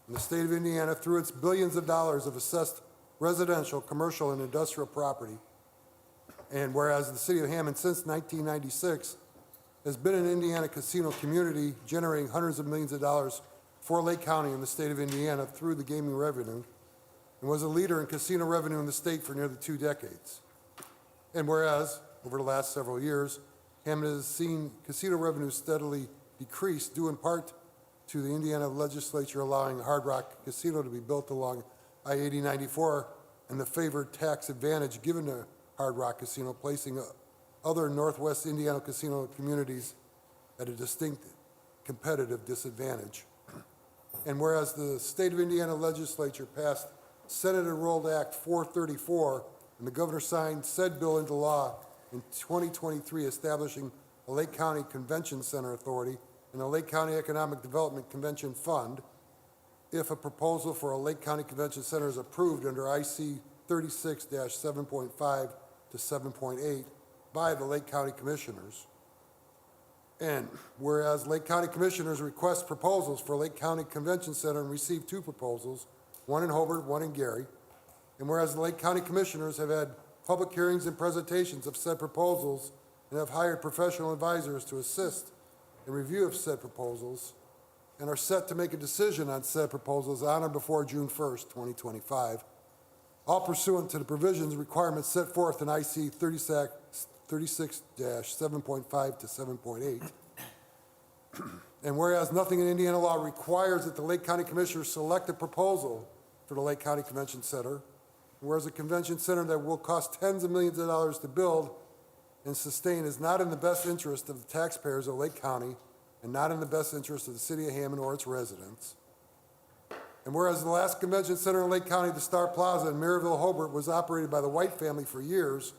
and the state of Indiana through its billions of dollars of assessed residential, commercial, and industrial property. And whereas the City of Hammond since 1996 has been an Indiana casino community generating hundreds of millions of dollars for Lake County and the state of Indiana through the gaming revenue, and was a leader in casino revenue in the state for nearly 2 decades. And whereas, over the last several years, Hammond has seen casino revenue steadily decrease due in part to the Indiana legislature allowing Hard Rock Casino to be built along I-8094 and the favored tax advantage given to Hard Rock Casino, placing other Northwest Indiana casino communities at a distinct competitive disadvantage. And whereas the state of Indiana legislature passed Senate Enrolled Act 434 and the governor signed said bill into law in 2023, establishing a Lake County Convention Center Authority and a Lake County Economic Development Convention Fund, if a proposal for a Lake County Convention Center is approved under IC 36-7.5 to 7.8 by the Lake County Commissioners. And whereas Lake County Commissioners request proposals for Lake County Convention Center and received 2 proposals, one in Hobart, one in Gary. And whereas the Lake County Commissioners have had public hearings and presentations of said proposals and have hired professional advisors to assist in review of said proposals and are set to make a decision on said proposals on or before June 1st, 2025, all pursuant to the provisions and requirements set forth in IC 36-7.5 to 7.8. And whereas nothing in Indiana law requires that the Lake County Commissioners select a proposal for the Lake County Convention Center, whereas a convention center that will cost tens of millions of dollars to build and sustain is not in the best interest of the taxpayers of Lake County and not in the best interest of the City of Hammond or its residents. And whereas the last convention center in Lake County, the Star Plaza in Maryville, Hobart, was operated by the White family for years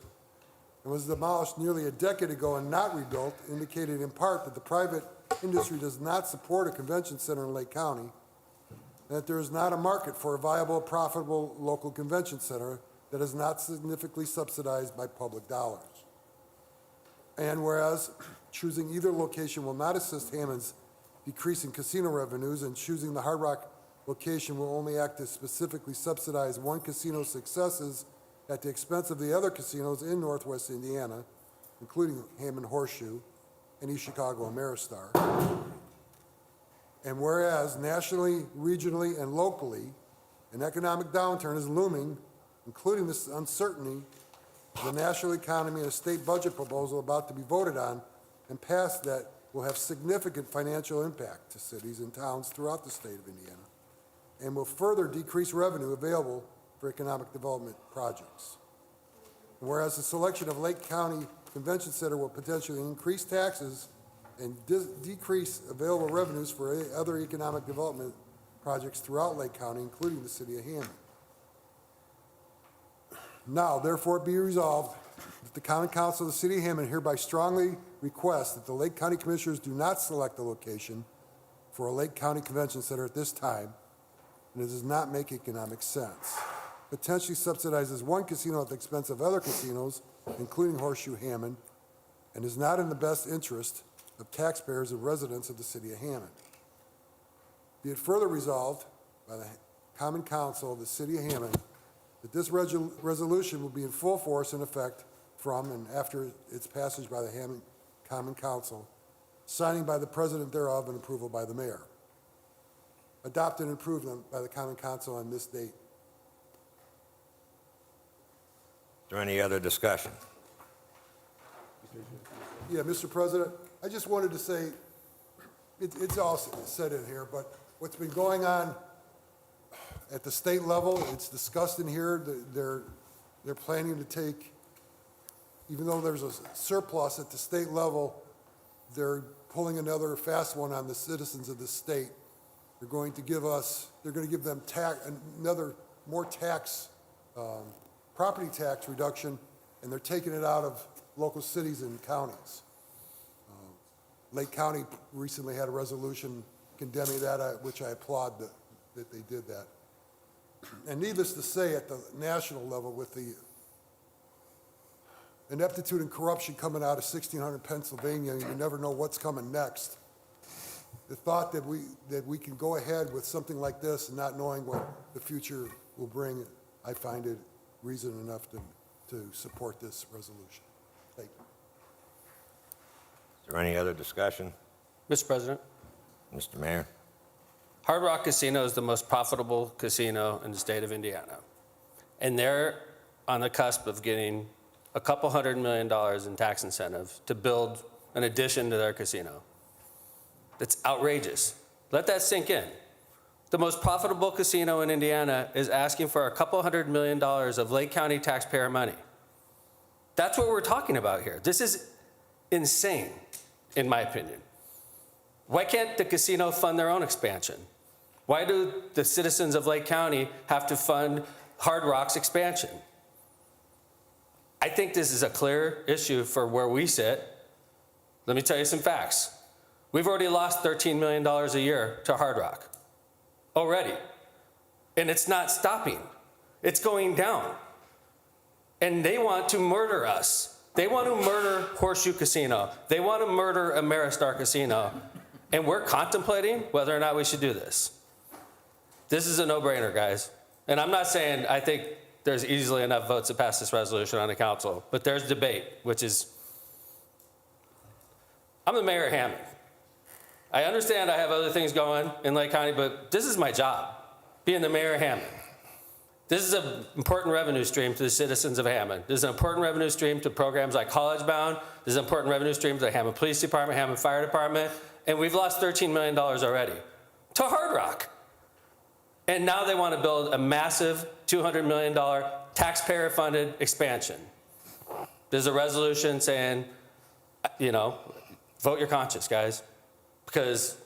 and was demolished nearly a decade ago and not rebuilt, indicating in part that the private industry does not support a convention center in Lake County, and that there is not a market for a viable, profitable local convention center that is not significantly subsidized by public dollars. And whereas choosing either location will not assist Hammond's decreasing casino revenues, and choosing the Hard Rock location will only act to specifically subsidize one casino's successes at the expense of the other casinos in Northwest Indiana, including Hammond Horseshoe and East Chicago Ameristar. And whereas nationally, regionally, and locally, an economic downturn is looming, including this uncertainty of the national economy and a state budget proposal about to be voted on and passed that will have significant financial impact to cities and towns throughout the state of Indiana and will further decrease revenue available for economic development projects. And whereas the selection of Lake County Convention Center will potentially increase taxes and decrease available revenues for other economic development projects throughout Lake County, including the City of Hammond. Now, therefore, be resolved that the Common Council of the City of Hammond hereby strongly request that the Lake County Commissioners do not select the location for a Lake County Convention Center at this time, and it does not make economic sense. Potentially subsidizes one casino at the expense of other casinos, including Horseshoe Hammond, and is not in the best interest of taxpayers and residents of the city of Hammond. Be it further resolved by the Common Council of the city of Hammond that this resolution will be in full force and effect from and after its passage by the Hammond Common Council, signing by the president thereof and approval by the mayor. Adopted and approved by the Common Council on this date. Is there any other discussion? Yeah, Mr. President, I just wanted to say, it's all said in here, but what's been going on at the state level, it's discussed in here, they're planning to take, even though there's a surplus at the state level, they're pulling another fast one on the citizens of the state. They're going to give them more tax, property tax reduction, and they're taking it out of local cities and counties. Lake County recently had a resolution condemning that, which I applaud that they did that. And needless to say, at the national level, with the ineptitude and corruption coming out of 1600 Pennsylvania, you never know what's coming next. The thought that we can go ahead with something like this and not knowing what the future will bring, I find it reason enough to support this resolution. Thank you. Is there any other discussion? Mr. President, Mr. Mayor? Hard Rock Casino is the most profitable casino in the state of Indiana. And they're on the cusp of getting a couple $100 million in tax incentive to build an addition to their casino. That's outrageous. Let that sink in. The most profitable casino in Indiana is asking for a couple $100 million of Lake County taxpayer money. That's what we're talking about here. This is insane, in my opinion. Why can't the casino fund their own expansion? Why do the citizens of Lake County have to fund Hard Rock's expansion? I think this is a clear issue for where we sit. Let me tell you some facts. We've already lost $13 million a year to Hard Rock. Already. And it's not stopping. It's going down. And they want to murder us. They want to murder Horseshoe Casino. They want to murder Ameristar Casino. And we're contemplating whether or not we should do this. This is a no-brainer, guys. And I'm not saying I think there's easily enough votes to pass this resolution on the council, but there's debate, which is, I'm the mayor of Hammond. I understand I have other things going in Lake County, but this is my job, being the mayor of Hammond. This is an important revenue stream to the citizens of Hammond. This is an important revenue stream to programs like College Bound. This is an important revenue stream to the Hammond Police Department, Hammond Fire Department, and we've lost $13 million already to Hard Rock. And now they want to build a massive $200 million taxpayer-funded expansion. There's a resolution saying, vote your conscience, guys, because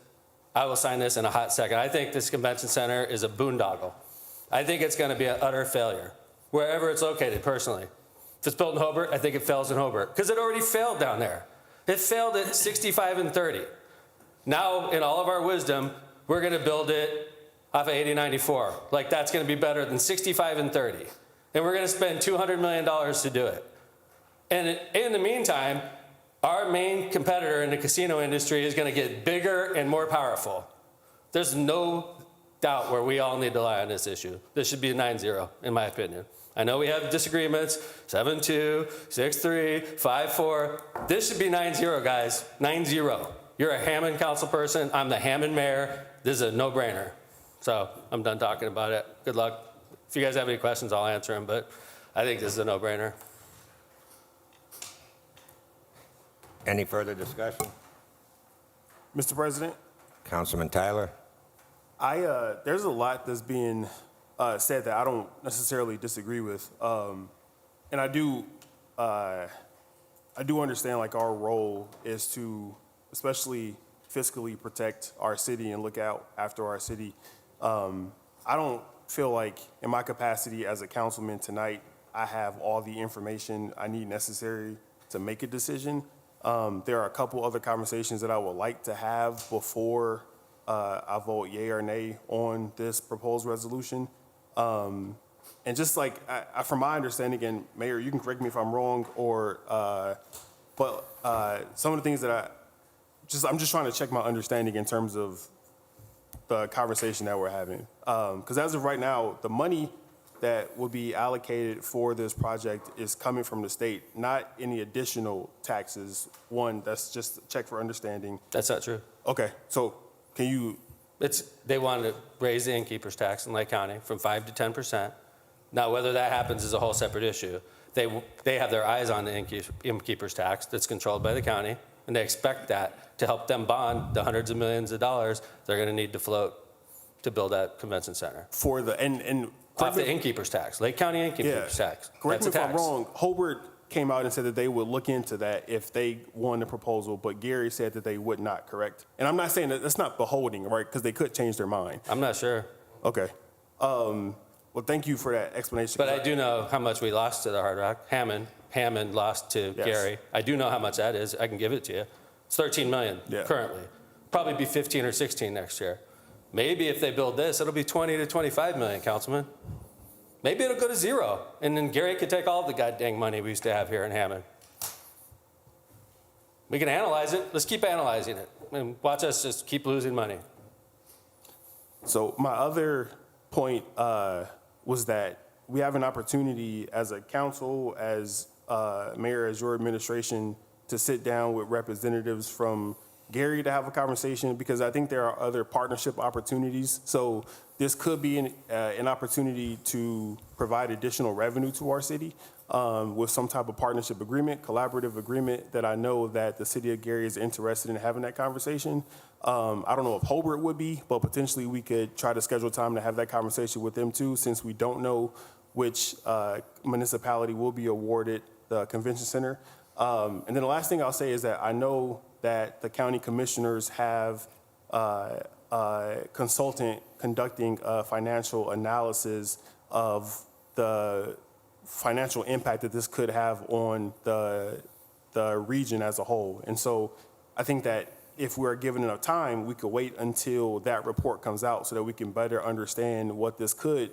I will sign this in a hot second. I think this convention center is a boondoggle. I think it's going to be an utter failure, wherever it's located, personally. If it's built in Hobart, I think it fails in Hobart, because it already failed down there. It failed at 65 and 30. Now, in all of our wisdom, we're going to build it off of 8094. Like, that's going to be better than 65 and 30. And we're going to spend $200 million to do it. And in the meantime, our main competitor in the casino industry is going to get bigger and more powerful. There's no doubt where we all need to lie on this issue. This should be a 9-0, in my opinion. I know we have disagreements, 7-2, 6-3, 5-4. This should be 9-0, guys, 9-0. You're a Hammond council person. I'm the Hammond mayor. This is a no-brainer. So I'm done talking about it. Good luck. If you guys have any questions, I'll answer them, but I think this is a no-brainer. Any further discussion? Mr. President, Councilman Tyler? there's a lot that's being said that I don't necessarily disagree with. And I do understand like our role is to especially fiscally protect our city and look out after our city. I don't feel like in my capacity as a councilman tonight, I have all the information I need necessary to make a decision. There are a couple other conversations that I would like to have before I vote yea or nay on this proposed resolution. And just like, from my understanding, and Mayor, you can correct me if I'm wrong, but some of the things that I'm just trying to check my understanding in terms of the conversation that we're having. Because as of right now, the money that will be allocated for this project is coming from the state, not any additional taxes. One, that's just a check for understanding. That's not true. Okay, so can you, They wanted to raise the innkeeper's tax in Lake County from 5 to 10%. Now, whether that happens is a whole separate issue. They have their eyes on the innkeeper's tax that's controlled by the county, and they expect that to help them bond the hundreds of millions of dollars they're going to need to float to build that convention center. for the, and Off the innkeeper's tax, Lake County innkeeper's tax. Correct That's me a if I'm tax. wrong, Hobart came out and said that they would look into that if they won the proposal, but Gary said that they would not, correct? And I'm not saying that that's not beholding, right, because they could change their mind. I'm not sure. Okay. Well, thank you for that explanation. But I do know how much we lost to the Hard Rock. Hammond lost to Yes. Gary. I do know how much that is. I can give it to you. It's 13 million Yeah. currently. Probably be 15 or 16 next year. Maybe if they build this, it'll be 20 to 25 million, Councilman. Maybe it'll go to zero, and then Gary could take all the goddamn money we used to have here in Hammond. We can analyze it. Let's keep analyzing it, and watch us just keep losing money. So my other point was that we have an opportunity as a council, as mayor, as your administration, to sit down with representatives from Gary to have a conversation, because I think there are other partnership opportunities. So this could be an opportunity to provide additional revenue to our city with some type of partnership agreement, collaborative agreement, that I know that the city of Gary is interested in having that conversation. I don't know if Hobart would be, but potentially we could try to schedule time to have that conversation with them too, since we don't know which municipality will be awarded the convention center. And then the last thing I'll say is that I know that the county commissioners have a consultant conducting a financial analysis of the financial impact that this could have on the region as a whole. And so I think that if we're given enough time, we could wait until that report comes out so that we can better understand what this could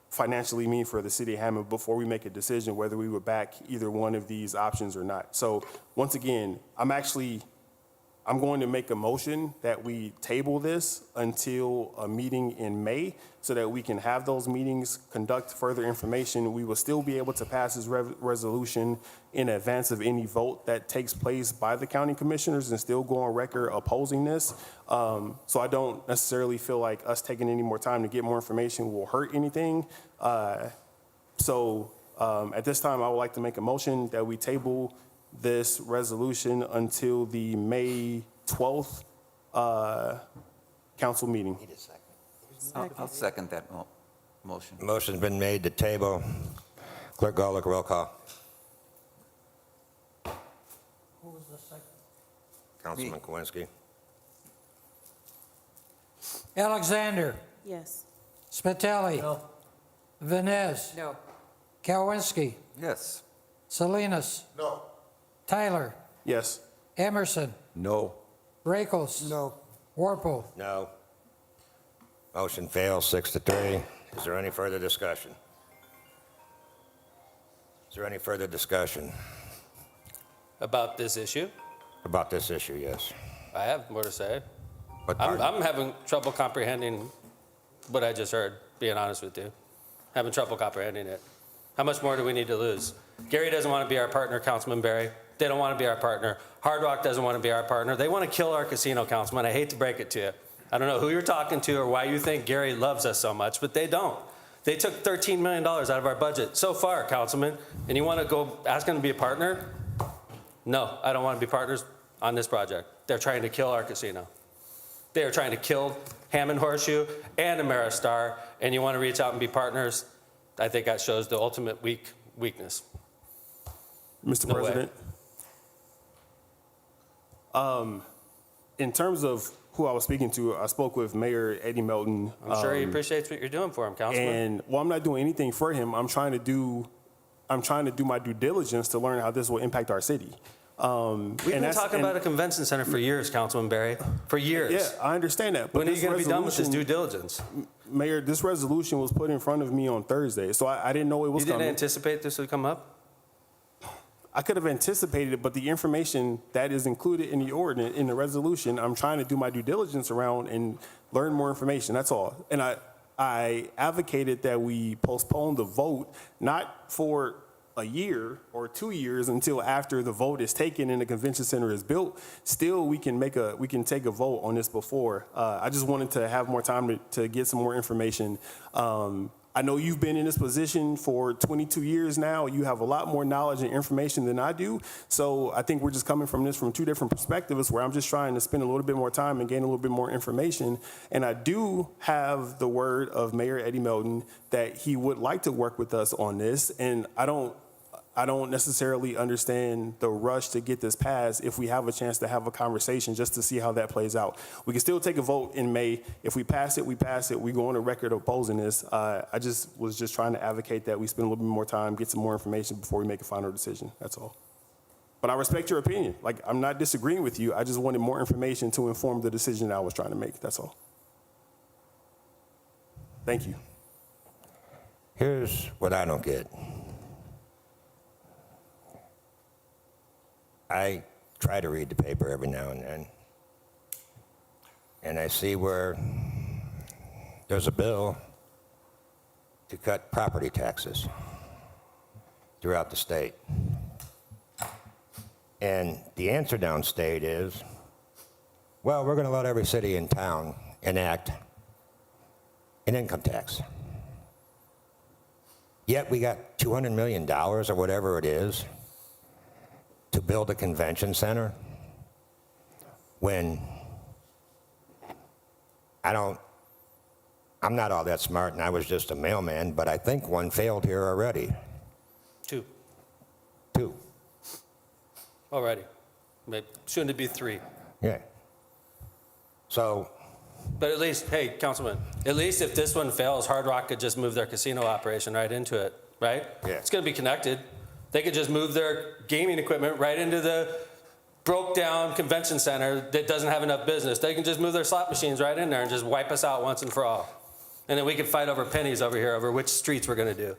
financially mean for the city of Hammond before we make a decision whether we would back either one of these options or not. So once again, I'm going to make a motion that we table this until a meeting in May so that we can have those meetings, conduct further information. We will still be able to pass this resolution in advance of any vote that takes place by the county commissioners and still go on record opposing this. So I don't necessarily feel like us taking any more time to get more information will hurt anything. So at this time, I would like to make a motion that we table this resolution until the May 12th council meeting. I'll second that motion. Motion's been made to table. Clerk Golick, roll call. Who was the second? Councilman Kowinski. Alexander, Yes. Spitali. No. Vines. No. Kalwinski, Yes. Salinas, No. Tyler, Yes. Emerson, No. Rakos. No. Warple. No. Motion fails 6-3. Is there any further discussion? Is there any further discussion About this issue, about this issue? Yes. I have more to say. But I'm having trouble comprehending what I just heard, being honest with you. Having trouble comprehending it. How much more do we need to lose? Gary doesn't want to be our partner, Councilman Berry. They don't want to be our partner. Hard Rock doesn't want to be our partner. They want to kill our casino, Councilman. I hate to break it to you. I don't know who you're talking to or why you think Gary loves us so much, but they don't. They took $13 million out of our budget so far, Councilman, and you want to go ask them to be a partner? No, I don't want to be partners on this project. They're trying to kill our casino. They are trying to kill Hammond Horseshoe and Ameristar, and you want to reach out and be partners? I think that shows the ultimate weakness. Mr. No way. President, in terms of who I was speaking to, I spoke with Mayor Eddie Melton. I'm sure he appreciates what you're doing for him, Councilman. And while I'm not doing anything for him, I'm trying to do my due diligence to learn how this will impact our city. We've and been that's- talking and- about a convention center for years, Councilman Barry, for years. Yeah, I understand that. But When are you this going to be done with this due resolution- diligence? Mayor, this resolution was put in front of me on Thursday, so I didn't know it was You didn't coming. anticipate this would come up? I could have anticipated it, but the information that is included in the ordinance, in the resolution, I'm trying to do my due diligence around and learn more information, that's all. And I advocated that we postpone the vote, not for a year or 2 years until after the vote is taken and the convention center is built. Still, we can take a vote on this before. I just wanted to have more time to get some more information. I know you've been in this position for 22 years now. You have a lot more knowledge and information than I do. So I think we're just coming from this from two different perspectives where I'm just trying to spend a little bit more time and gain a little bit more information. And I do have the word of Mayor Eddie Melton that he would like to work with us on this. And I don't necessarily understand the rush to get this passed if we have a chance to have a conversation just to see how that plays out. We can still take a vote in May. If we pass it, we pass it. We go on a record opposing this. I was just trying to advocate that we spend a little bit more time, get some more information before we make a final decision. That's all. But I respect your opinion. Like, I'm not disagreeing with you. I just wanted more information to inform the decision that I was trying to make. That's all. Thank you. Here's what I don't get. I try to read the paper every now and then, and I see where there's a bill to cut property taxes throughout the state. And the answer downstate is, well, we're going to let every city in town enact an income tax. Yet we got $200 million or whatever it is to build a convention center when I'm not all that smart and I was just a mailman, but I think one failed here already. Two Two. already. Maybe soon to be 3. Yeah. So, But at least, hey, Councilman, at least if this one fails, Hard Rock could just move their casino operation right into it, right? Yeah. It's going to be connected. They could just move their gaming equipment right into the broke-down convention center that doesn't have enough business. They can just move their slot machines right in there and just wipe us out once and for all. And then we can fight over pennies over here over which streets we're going to do.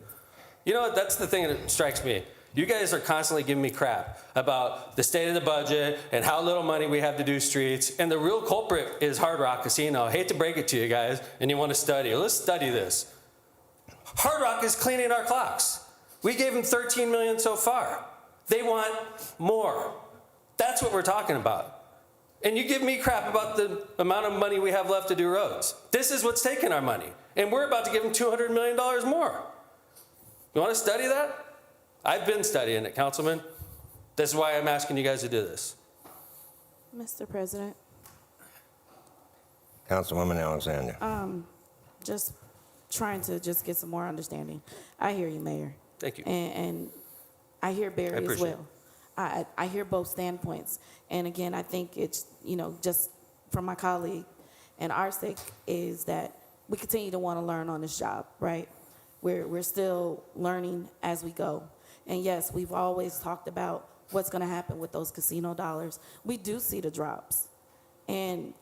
You know what? That's the thing that strikes me. You guys are constantly giving me crap about the state of the budget and how little money we have to do streets. And the real culprit is Hard Rock Casino. I hate to break it to you guys, and you want to study. Let's study this. Hard Rock is cleaning our clocks. We gave them $13 million so far. They want more. That's what we're talking about. And you give me crap about the amount of money we have left to do roads. This is what's taking our money. And we're about to give them $200 million more. You want to study that? I've been studying it, Councilman. This is why I'm asking you guys to do this. Mr. President, Councilwoman Alexander. just trying to just get some more understanding. I hear you, Mayor. Thank you. And I hear Barry as appreciate well. I hear both standpoints. And again, I think it's, just from my colleague and our sake is that we continue to want to learn on this job, right? We're still learning as we go. And yes, we've always talked about what's going to happen with those casino dollars. We do see the drops. And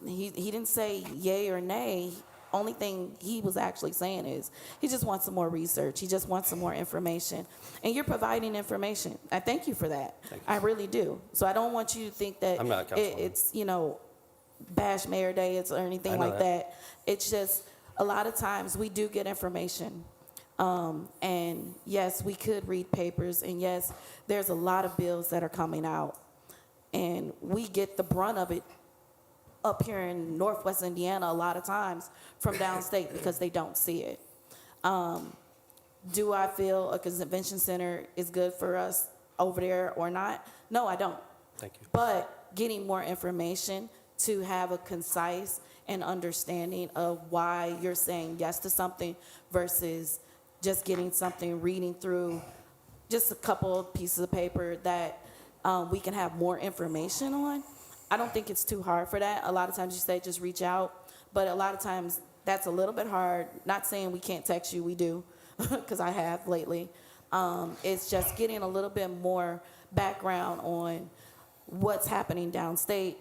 he didn't say yay or nay. Only thing he was actually saying is he just wants some more research. He just wants some more information. And you're providing information. I thank you for that. I really do. So I don't want you to think that I'm not a councilwoman. it's, bash Mayor Day or anything I know like that. It's just a lot of times we do get information. And yes, we could read papers. And yes, there's a lot of bills that are coming out. And we get the brunt of it up here in Northwest Indiana a lot of times from downstate because they don't see it. Do I feel a convention center is good for us over there or not? No, I don't. Thank you. But getting more information to have a concise and understanding of why you're saying yes to something versus just getting something, reading through just a couple of pieces of paper that we can have more information on. I don't think it's too hard for that. A lot of times you say just reach out, but a lot of times that's a little bit hard. Not saying we can't text you, we do, because I have lately. It's just getting a little bit more background on what's happening downstate,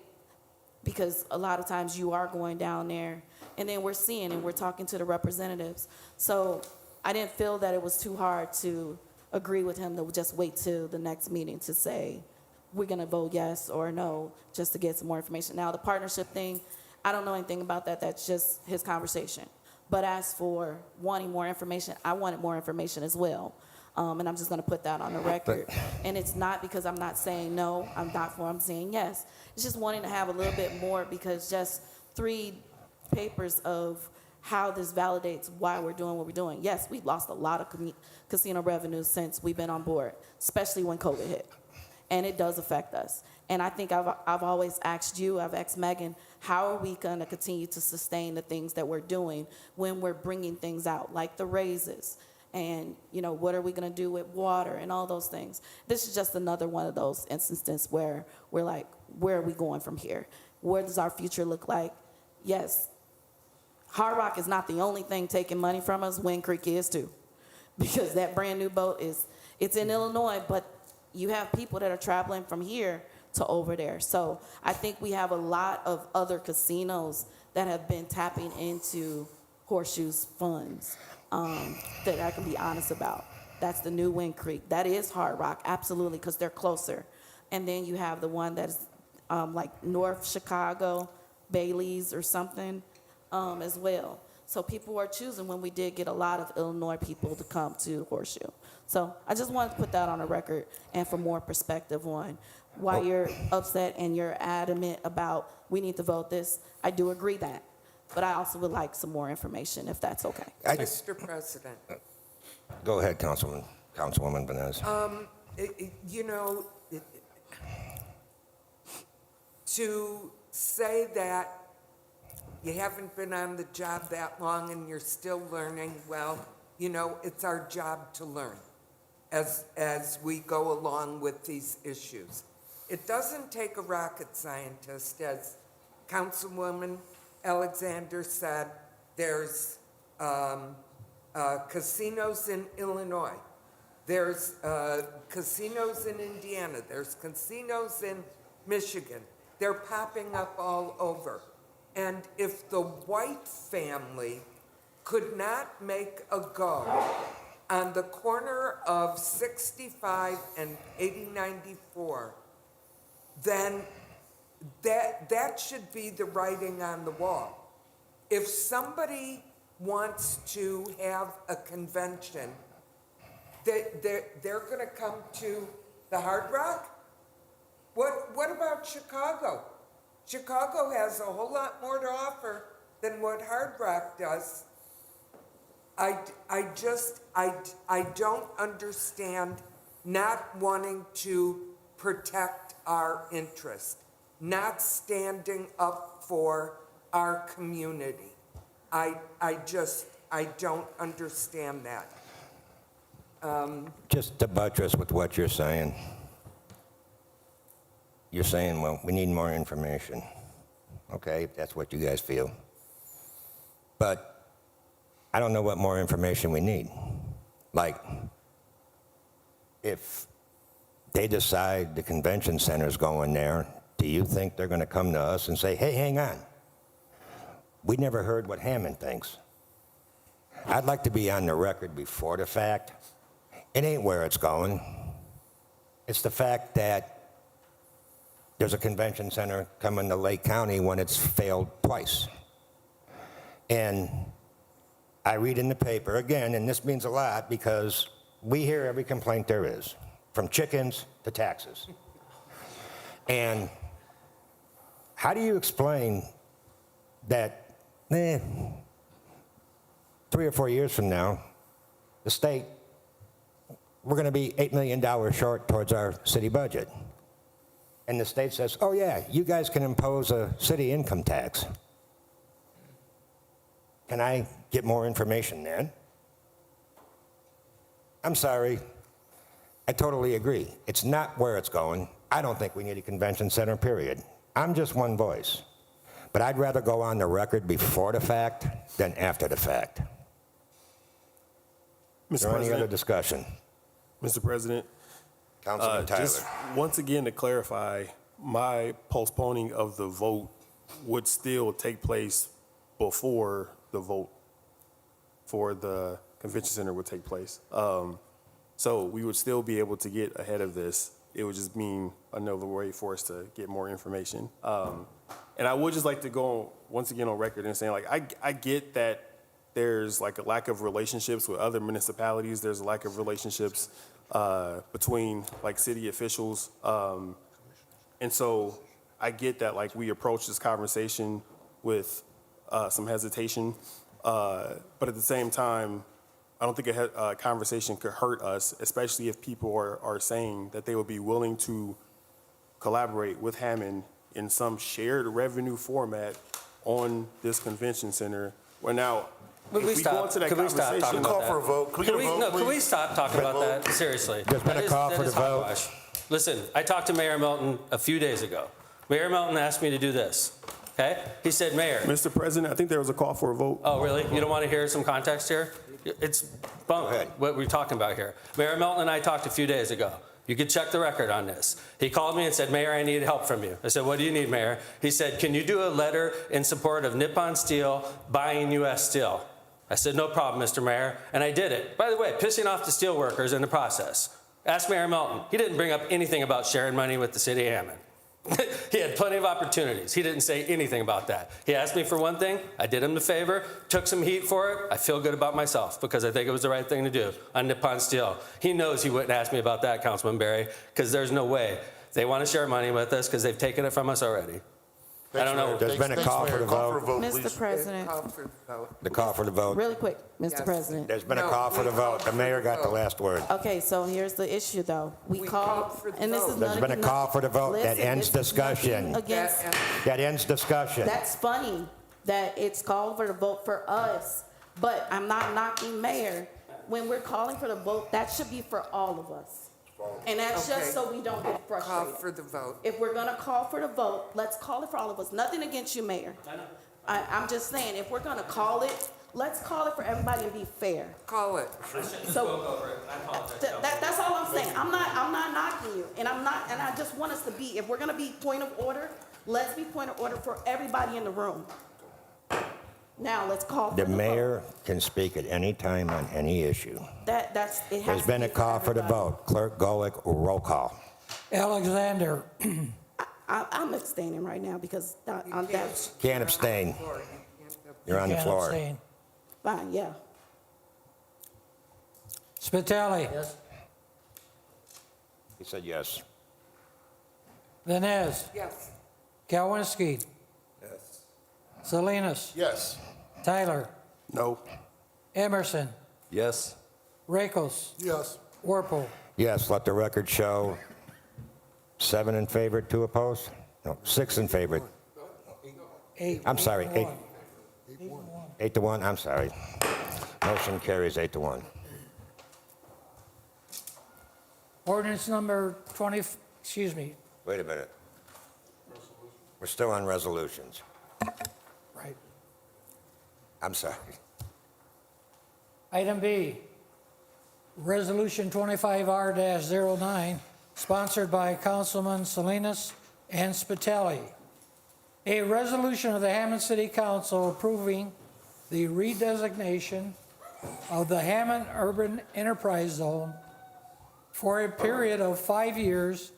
because a lot of times you are going down there, and then we're seeing and we're talking to the representatives. So I didn't feel that it was too hard to agree with him to just wait till the next meeting to say, we're gonna vote yes or no, just to get some more information. Now, the partnership thing, I don't know anything about that, that's just his conversation. But as for wanting more information, I wanted more information as well. And I'm just gonna put that on the record. And it's not because I'm not saying no, I'm saying yes. It's just wanting to have a little bit more, because just 3 papers of how this validates why we're doing what we're doing. Yes, we've lost a lot of casino revenue since we've been on board, especially when COVID hit. And it does affect us. And I think I've always asked you, I've asked Megan, how are we gonna continue to sustain the things that we're doing when we're bringing things out, like the raises? And, you know, what are we gonna do with water and all those things? This is just another one of those instances where we're like, where are we going from here? What does our future look like? Yes, Hard Rock is not the only thing taking money from us. Wind Creek is too, because that brand new boat it's in Illinois, but you have people that are traveling from here to over there. So I think we have a lot of other casinos that have been tapping into Horseshoe's funds that I can be honest about. That's the new Wind Creek. That is Hard Rock, absolutely, because they're closer. And then you have the one that's like North Chicago, Bailey's or something as well. So people are choosing when we did get a lot of Illinois people to come to Horseshoe. So I just wanted to put that on the record and for more perspective on why you're upset and you're adamant about we need to vote this. I do agree that, but I also would like some more information if that's okay. Mr. President, Go ahead, Councilwoman Venez. you know, to say that you haven't been on the job that long and you're still learning, well, you know, it's our job to learn as we go along with these issues. It doesn't take a rocket scientist, as Councilwoman Alexander said. There's casinos in Illinois. There's casinos in Indiana. There's casinos in Michigan. They're popping up all over. And if the White family could not make a go on the corner of 65 and 8094, then that should be the writing on the wall. If somebody wants to have a convention, they're going to come to the Hard Rock? What about Chicago? Chicago has a whole lot more to offer than what Hard Rock does. I don't understand not wanting to protect our interest, not standing up for our community. I don't understand that. Just to buttress with what you're saying, well, we need more information. Okay, if that's what you guys feel. But I don't know what more information we need. Like, if they decide the convention center's going there, do you think they're going to come to us and say, hey, hang on, we never heard what Hammond thinks? I'd like to be on the record before the fact. It ain't where it's going. It's the fact that there's a convention center coming to Lake County when it's failed twice. And I read in the paper, again, and this means a lot because we hear every complaint there is, from chickens to taxes. And how do you explain that 3 or 4 years from now, the state, we're going to be $8 million short towards our city budget? And the state says, oh yeah, you guys can impose a city income tax. Can I get more information then? I'm sorry, I totally agree. It's not where it's going. I don't think we need a convention center, period. I'm just one voice. But I'd rather go on the record before the fact than after the fact. Mr. Is there any President, other discussion? Mr. President, Councilman Tyler. just once again to clarify, my postponing of the vote would still take place before the vote for the convention center would take place. So we would still be able to get ahead of this. It would just mean another way for us to get more information. And I would just like to go once again on record and saying, like, I get that there's like a lack of relationships with other municipalities. There's a lack of relationships between like city officials. And so I get that like we approach this conversation with some hesitation. But at the same time, I don't think a conversation could hurt us, especially if people are saying that they would be willing to collaborate with Hammond in some shared revenue format on this convention center. Well, now, Could we if we go stop? into that Could we stop talking conversation, about Call that? for a vote. Can we get a vote, No, can we please? stop talking about that? Seriously. There's been That a is- call that for is the vote. hogwash. Listen, I talked to Mayor Melton a few days ago. Mayor Melton asked me to do this, okay? He said, Mayor, Mr. President, I think there was a call for a vote. oh, really? You don't want to hear some context here? It's bunk, ahead. what we're talking about here. Mayor Melton and I talked a few days ago. You could check the record on this. He called me and said, Mayor, I need help from you. I said, what do you need, Mayor? He said, can you do a letter in support of Nippon Steel buying U.S. steel? I said, no problem, Mr. Mayor, and I did it. By the way, pissing off the steel workers in the process. Ask Mayor Melton. He didn't bring up anything about sharing money with the city of Hammond. He had plenty of opportunities. He didn't say anything about that. He asked me for one thing. I did him the favor, took some heat for it. I feel good about myself because I think it was the right thing to do on Nippon Steel. He knows he wouldn't ask me about that, Councilman Barry, because there's no way. They want to share money with us because they've taken it from us already. I don't know. There's been a call for the Call for a vote. vote, please. Mr. President, Call for the vote. The call for the vote. really quick, Mr. Yes. President. There's been a No, call for we the vote. called The for mayor the got the vote. last word. Okay, so here's the issue, though. We We called, called for the and this is vote. There's been a call for the vote. That Listen, ends this is nothing discussion. Against, That ends discussion. that's funny that it's called for the vote for us, but I'm not knocking mayor. When we're calling for the vote, that should be for all of us. And that's Okay. just so we don't get Call frustrated. for the vote. If we're gonna call for the vote, let's call it for all of us. Nothing against you, Mayor. I'm just saying, if we're gonna call it, let's call it for everybody and be fair. Call it. So that's all I'm saying. I'm not knocking you, and I just want us to be. If we're gonna be point of order, let's be point of order for everybody in the room. Now let's call for The the vote. mayor can speak at any time on any issue. That's it. Has There's to been be a call for the everybody. vote. Clerk Golick, roll call. Alexander, I'm abstaining right now because on that. Can't abstain. You're on the can't floor. abstain. Fine, yeah. Spitali. He said yes. Vines. Yes. Kalwinski. Yes. Salinas. Yes. Tyler. No. Emerson. Yes. Rakos. Yes. Warple. Yes, let the record show 7 in favor, 2 opposed? No, 6 in favor. I'm sorry, 8 to 1, I'm sorry. Motion carries 8 to 1. Ordinance number 20, excuse me, Wait a minute. We're still on resolutions. right. I'm sorry. Item B, Resolution 25R-09, sponsored by Councilman Salinas and Spitali. A resolution of the Hammond City Council approving the redesignation of the Hammond Urban Enterprise Zone for a period of 5 years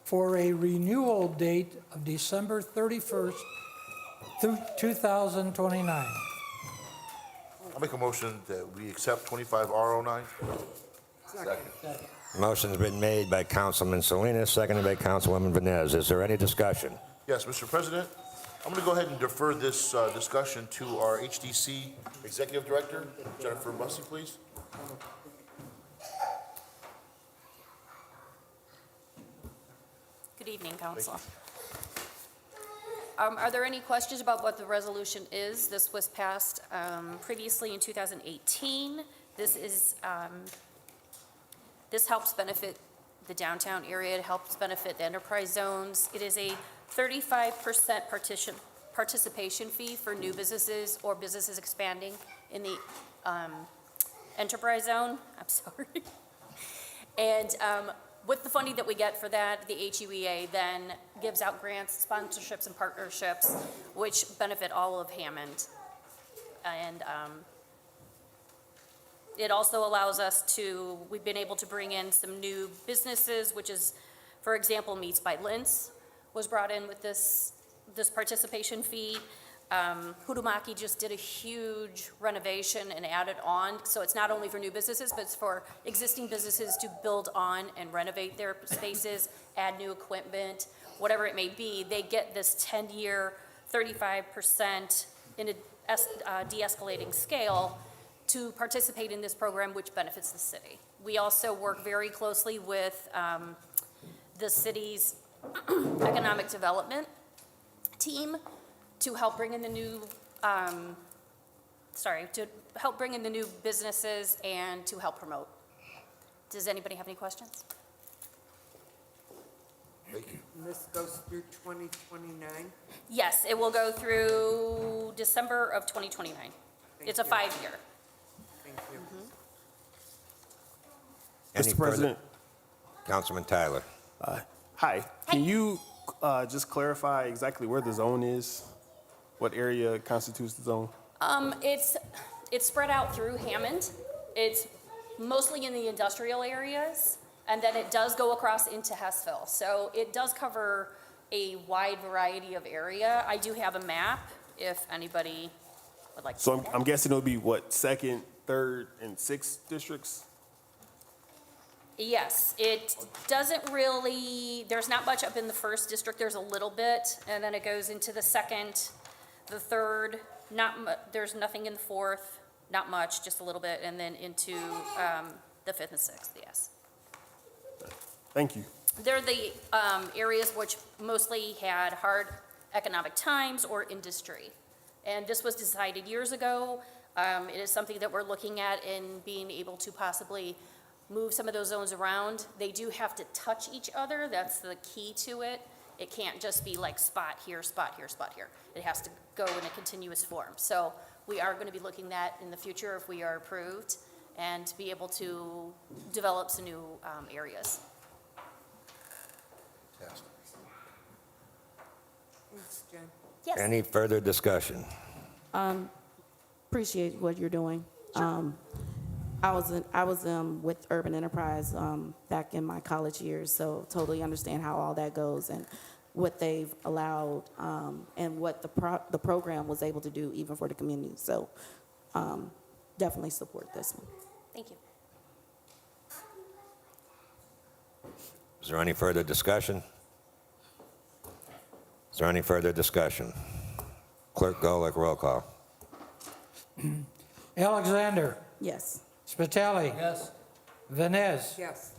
for a renewal date of December 31st through 2029. I'll make a motion that we accept 25R09. Motion's been made by Councilman Salinas, seconded by Councilwoman Vines. Is there any discussion? Yes, Mr. President, I'm going to go ahead and defer this discussion to our HDC Executive Director, Jennifer Bussey, please. Good evening, Council. Are there any questions about what the resolution is? This was passed previously in 2018. This helps benefit the downtown area. It helps benefit the enterprise zones. It is a 35% participation fee for new businesses or businesses expanding in the enterprise zone. I'm sorry. And with the funding that we get for that, the HUEA then gives out grants, sponsorships, and partnerships, which benefit all of Hammond. And it also allows us to, we've been able to bring in some new businesses, which is, for example, Meats by Linz was brought in with this participation fee. Hudumaki just did a huge renovation and added on, so it's not only for new businesses, but it's for existing businesses to build on and renovate their spaces, add new equipment, whatever it may be. They get this 10-year, 35% in a de-escalating scale to participate in this program, which benefits the city. We also work very closely with the city's economic development team to help bring in the new, new businesses and to help promote. Does anybody have any questions? Thank you. And this goes through 2029? Yes, it will go through December of 2029. It's a you. 5-year. Thank you. Any Mr. further- President, Councilman Tyler. hi. Can you just clarify exactly where the zone is? What area constitutes the zone? It's spread out through Hammond. It's mostly in the industrial areas, and then it does go across into Hessville. So it does cover a wide variety of area. I do have a map if anybody would like to see So that. I'm guessing it'll be what, 2nd, 3rd, and 6th districts? Yes, it doesn't really, there's not much up in the 1st district, there's a little bit, and then it goes into the 2nd, the 3rd, there's nothing in the 4th, not much, just a little bit, and then into the 5th and 6th, yes. Thank you. They're the areas which mostly had hard economic times or industry. And this was decided years ago. It is something that we're looking at in being able to possibly move some of those zones around. They do have to touch each other. That's the key to it. It can't just be like spot here, spot here, spot here. It has to go in a continuous form. So we are going to be looking at in the future if we are approved and be able to develop some new areas. Thanks, Jen. Yes. Any further discussion? Appreciate what you're doing. I was with Urban Enterprise back in my college years, so totally understand how all that goes and what they've allowed and what the program was able to do even for the community. So definitely support this one. Thank you. Is there any further discussion? Is there any further discussion? Clerk Golick, roll call. Alexander, Yes. Spitali. Yes. Vines, Yes.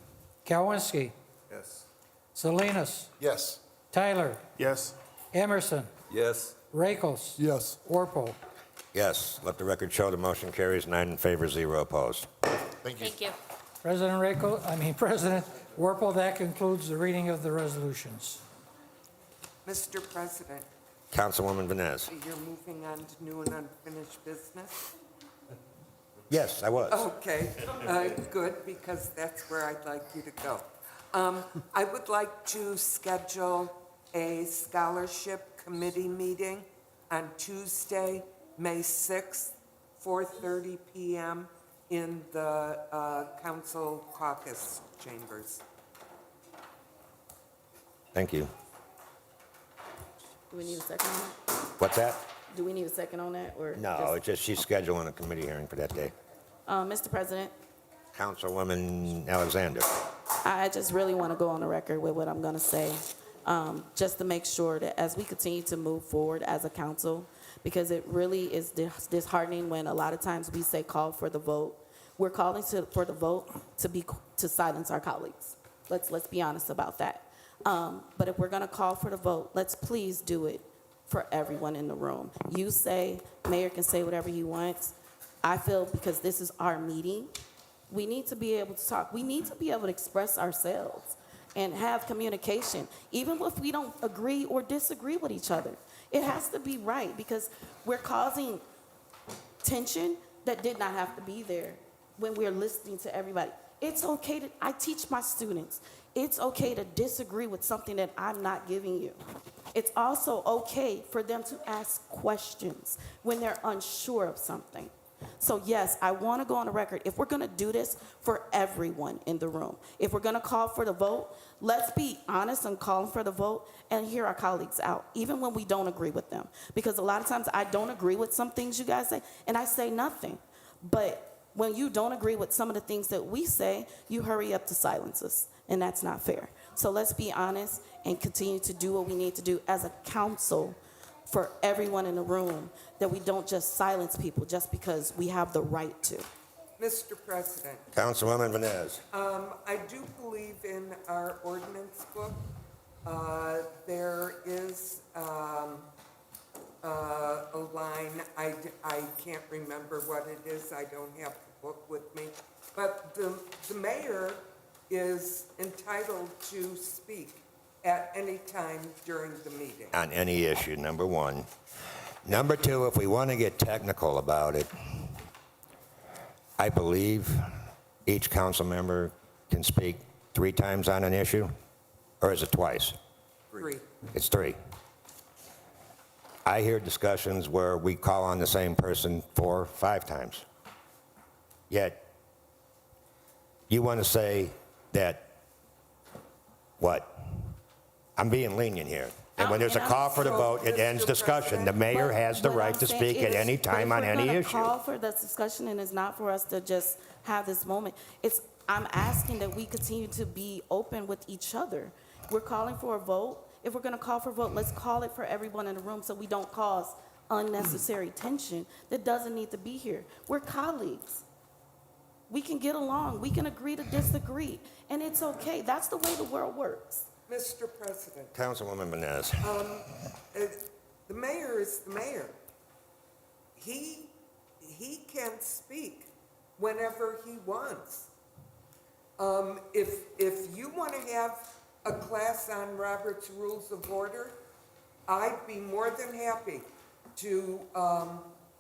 Kowinski, Yes. Salinas, Yes. Tyler, Yes. Emerson, Yes. Rakos, Yes. Orpo. Yes, let the record show the motion carries 9 in favor, 0 opposed. Thank you. Thank you. President Orpo, that concludes the reading of the resolutions. Mr. President, Councilwoman Vines. you're moving on to new and unfinished business? Yes, I was. Okay, good, because that's where I'd like you to go. I would like to schedule a scholarship committee meeting on Tuesday, May 6th, 4:30 PM in the council caucus chambers. Thank you. Do we need a second on that? What's that? Do we need a second on that, or? No, it's just she's scheduling a committee hearing for that day. Mr. President, Councilwoman Alexander. I just really want to go on the record with what I'm going to say, just to make sure that as we continue to move forward as a council, because it really is disheartening when a lot of times we say call for the vote. We're calling for the vote to silence our colleagues. Let's be honest about that. But if we're going to call for the vote, let's please do it for everyone in the room. You say, Mayor can say whatever he wants. I feel because this is our meeting, we need to be able to talk. We need to be able to express ourselves and have communication, even if we don't agree or disagree with each other. It has to be right because we're causing tension that did not have to be there when we're listening to everybody. It's okay to, I teach my students, it's okay to disagree with something that I'm not giving you. It's also okay for them to ask questions when they're unsure of something. So yes, I want to go on the record. If we're going to do this for everyone in the room, if we're going to call for the vote, let's be honest and call for the vote and hear our colleagues out, even when we don't agree with them. Because a lot of times I don't agree with some things you guys say, and I say nothing. But when you don't agree with some of the things that we say, you hurry up to silence us, and that's not fair. So let's be honest and continue to do what we need to do as a council for everyone in the room, that we don't just silence people just because we have the right to. Mr. President, Councilwoman Vines. I do believe in our ordinance book. There is a line, I can't remember what it is, I don't have the book with me, but the mayor is entitled to speak at any time during the meeting. On any issue, number one. Number two, if we want to get technical about it, I believe each council member can speak 3 times on an issue, or is it twice? 3. It's 3. I hear discussions where we call on the same person 4 or 5 times. Yet, you want to say that, what? I'm being lenient here. And when there's a call for the vote, it ends discussion. The mayor has the But right I'm to saying speak it at is- any time on any But if we're issue. going to call for this discussion, and it's not for us to just have this moment, I'm asking that we continue to be open with each other. We're calling for a vote. If we're going to call for a vote, let's call it for everyone in the room so we don't cause unnecessary tension that doesn't need to be here. We're colleagues. We can get along. We can agree to disagree. And it's okay. That's the way the world works. Mr. President, Councilwoman Vines. the mayor is the mayor. He can speak whenever he wants. If you want to have a class on Robert's Rules of Order, I'd be more than happy to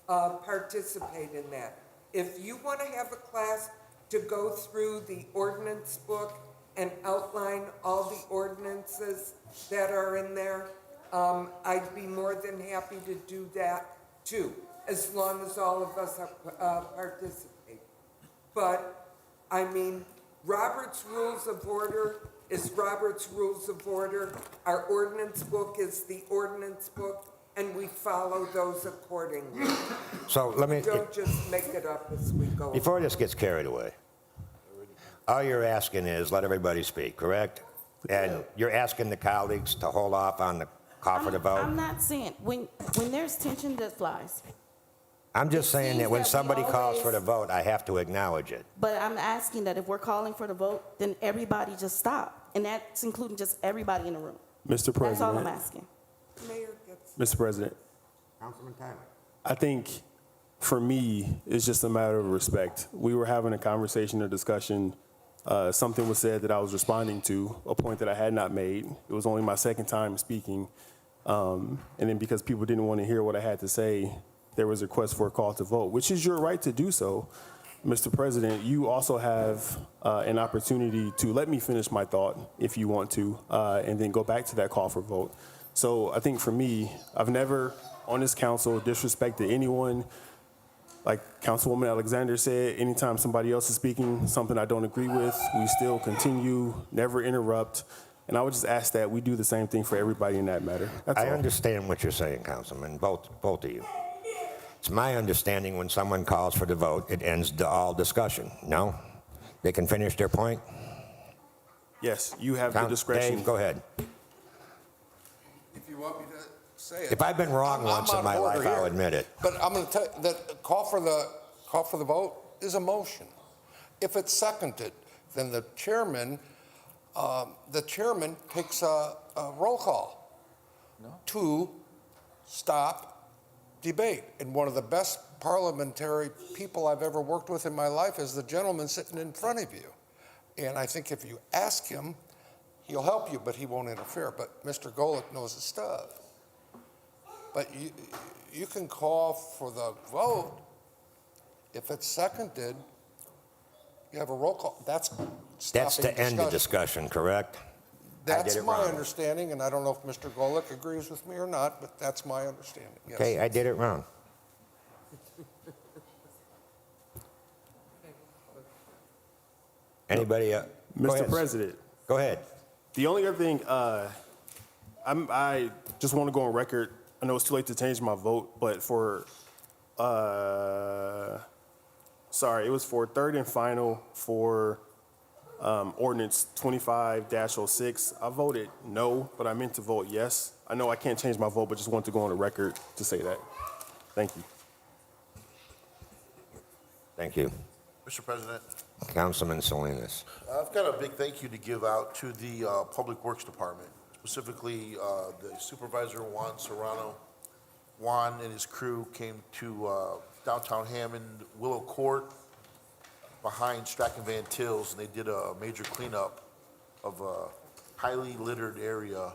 participate in that. If you want to have a class to go through the ordinance book and outline all the ordinances that are in there, I'd be more than happy to do that too, as long as all of us participate. But, I mean, Robert's Rules of Order is Robert's Rules of Order. Our ordinance book is the ordinance book, and we follow those accordingly. So let me, Don't just make it up as we go. before this gets carried away, all you're asking is let everybody speak, correct? And you're asking the colleagues to hold off on the call for the vote? I'm not saying, when there's tension, that flies. I'm just saying that when seems that we somebody calls for always- the vote, I have to acknowledge it. But I'm asking that if we're calling for the vote, then everybody just stop. And that's including just everybody in the room. Mr. That's all I'm President, asking. Mayor gets. Mr. President, Councilman Tyler. I think for me, it's just a matter of respect. We were having a conversation or discussion. Something was said that I was responding to, a point that I had not made. It was only my second time speaking. And then because people didn't want to hear what I had to say, there was a request for a call to vote, which is your right to do so. Mr. President, you also have an opportunity to let me finish my thought if you want to, and then go back to that call for vote. So I think for me, I've never on this council disrespected anyone. Like Councilwoman Alexander said, anytime somebody else is speaking, something I don't agree with, we still continue, never interrupt. And I would just ask that we do the same thing for everybody in that matter. That's I all. understand what you're saying, Councilman, both of you. It's my understanding when someone calls for the vote, it ends all discussion. No? They can finish their point? Yes, you have the discretion. Dave, go ahead. If you want me to say it. If I've been wrong I'm once in on my order life, I'll here. admit it. But I'm going to tell you that call for the vote is a motion. If it's seconded, then the chairman takes a roll call to stop debate. And one of the best parliamentary people I've ever worked with in my life is the gentleman sitting in front of you. And I think if you ask him, he'll help you, but he won't interfere. But Mr. Golick knows his stuff. But you can call for the vote. If it's seconded, You have a roll call. That's That's stopping to end the discussion. discussion, correct? That's it my wrong. understanding, and I don't know if Mr. Golick agrees with me or not, but that's my understanding, yes. Okay, I did it wrong. Anybody? Go Mr. ahead. President, Go ahead. the only other thing, I just want to go on record. I know it's too late to change my vote, but for, sorry, it was for third and final for ordinance 25-06. I voted no, but I meant to vote yes. I know I can't change my vote, but just want to go on the record to say that. Thank you. Thank you. Mr. President, Councilman Salinas. I've got a big thank you to give out to the Public Works Department, specifically the Supervisor Juan Serrano. Juan and his crew came to downtown Hammond, Willow Court, behind Strachan Van Tills, and they did a major cleanup of a highly littered area,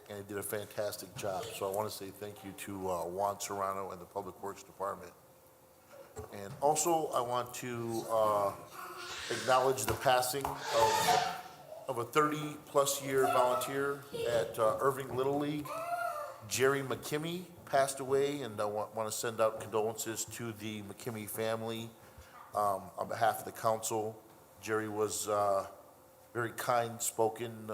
and they did a fantastic job. So I want to say thank you to Juan Serrano and the Public Works Department. And also, I want to acknowledge the passing of a 30-plus year volunteer at Irving Little League. Jerry McKimmey passed away, and I want to send out condolences to the McKimmey family on behalf of the council. Jerry was very kind-spoken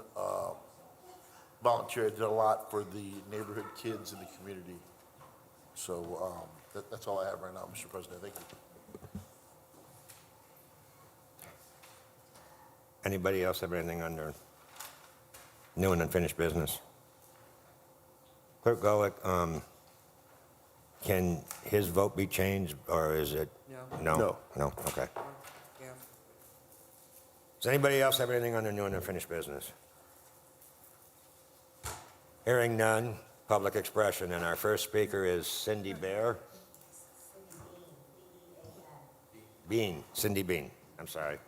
volunteer. Did a lot for the neighborhood kids in the community. So that's all I have right now, Mr. President. Thank you. Anybody else have anything under new and unfinished business? Clerk Golick, can his vote be changed, or is it? No. No? No, okay. Yeah. Does anybody else have anything under new and unfinished business? Hearing none, public expression, and our first speaker is Cindy Bear. Bean, Cindy Bean, I'm sorry.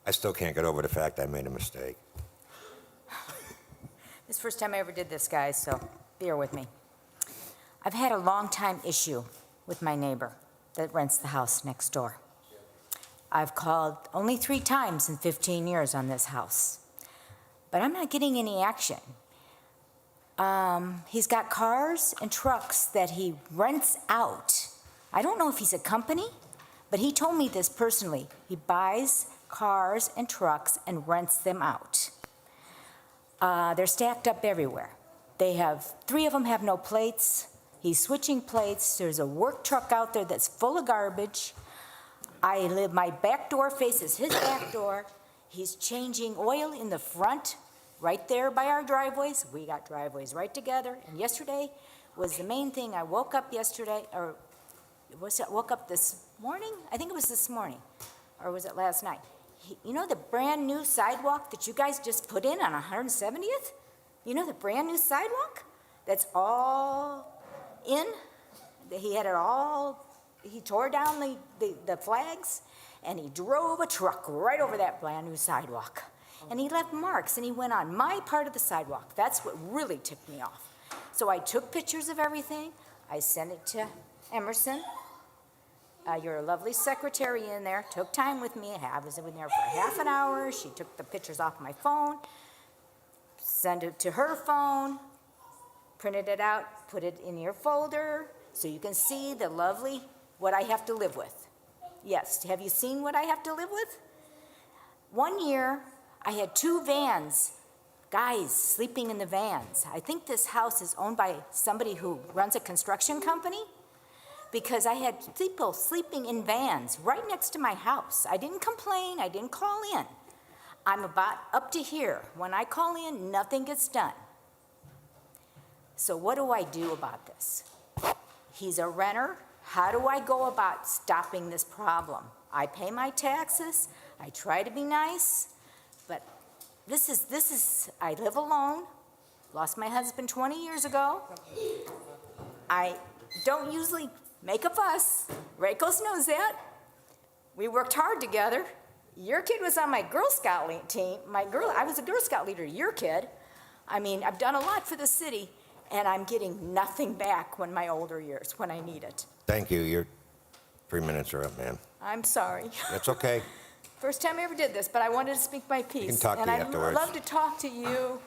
I still can't get over the fact I made a mistake. This is the first time I ever did this, guys, so bear with me. I've had a long-time issue with my neighbor that rents the house next door. I've called only 3 times in 15 years on this house, but I'm not getting any action. He's got cars and trucks that he rents out. I don't know if he's a company, but he told me this personally. He buys cars and trucks and rents them out. They're stacked up everywhere. 3 of them have no plates. He's switching plates. There's a work truck out there that's full of garbage. My back door faces his back door. He's changing oil in the front, right there by our driveways. We got driveways right together. And yesterday was the main thing. I woke up yesterday, or woke up this morning? I think it was this morning, or was it last night? You know the brand new sidewalk that you guys just put in on 170th? You know the brand new sidewalk that's all in? He had it all, he tore down the flags, and he drove a truck right over that brand new sidewalk. And he left marks, and he went on my part of the sidewalk. That's what really tipped me off. So I took pictures of everything. I sent it to Emerson. Your lovely secretary in there took time with me. I was in there for half an hour. She took the pictures off my phone, sent it to her phone, printed it out, put it in your folder so you can see the lovely, what I have to live with. Yes, have you seen what I have to live with? One year, I had 2 vans, guys sleeping in the vans. I think this house is owned by somebody who runs a construction company, because I had people sleeping in vans right next to my house. I didn't complain, I didn't call in. I'm about up to here. When I call in, nothing gets done. So what do I do about this? He's a renter. How do I go about stopping this problem? I pay my taxes, I try to be nice, but this is, I live alone, lost my husband 20 years ago. I don't usually make a fuss. Rakos knows that. We worked hard together. Your kid was on my Girl Scout team. I was a Girl Scout leader, your kid. I mean, I've done a lot for the city, and I'm getting nothing back when my older years, when I need it. Thank you. Your 3 minutes are up, ma'am. I'm sorry. That's okay. First time I ever did this, but I wanted to speak my piece. can talk to you And afterwards. I'd love to talk to you,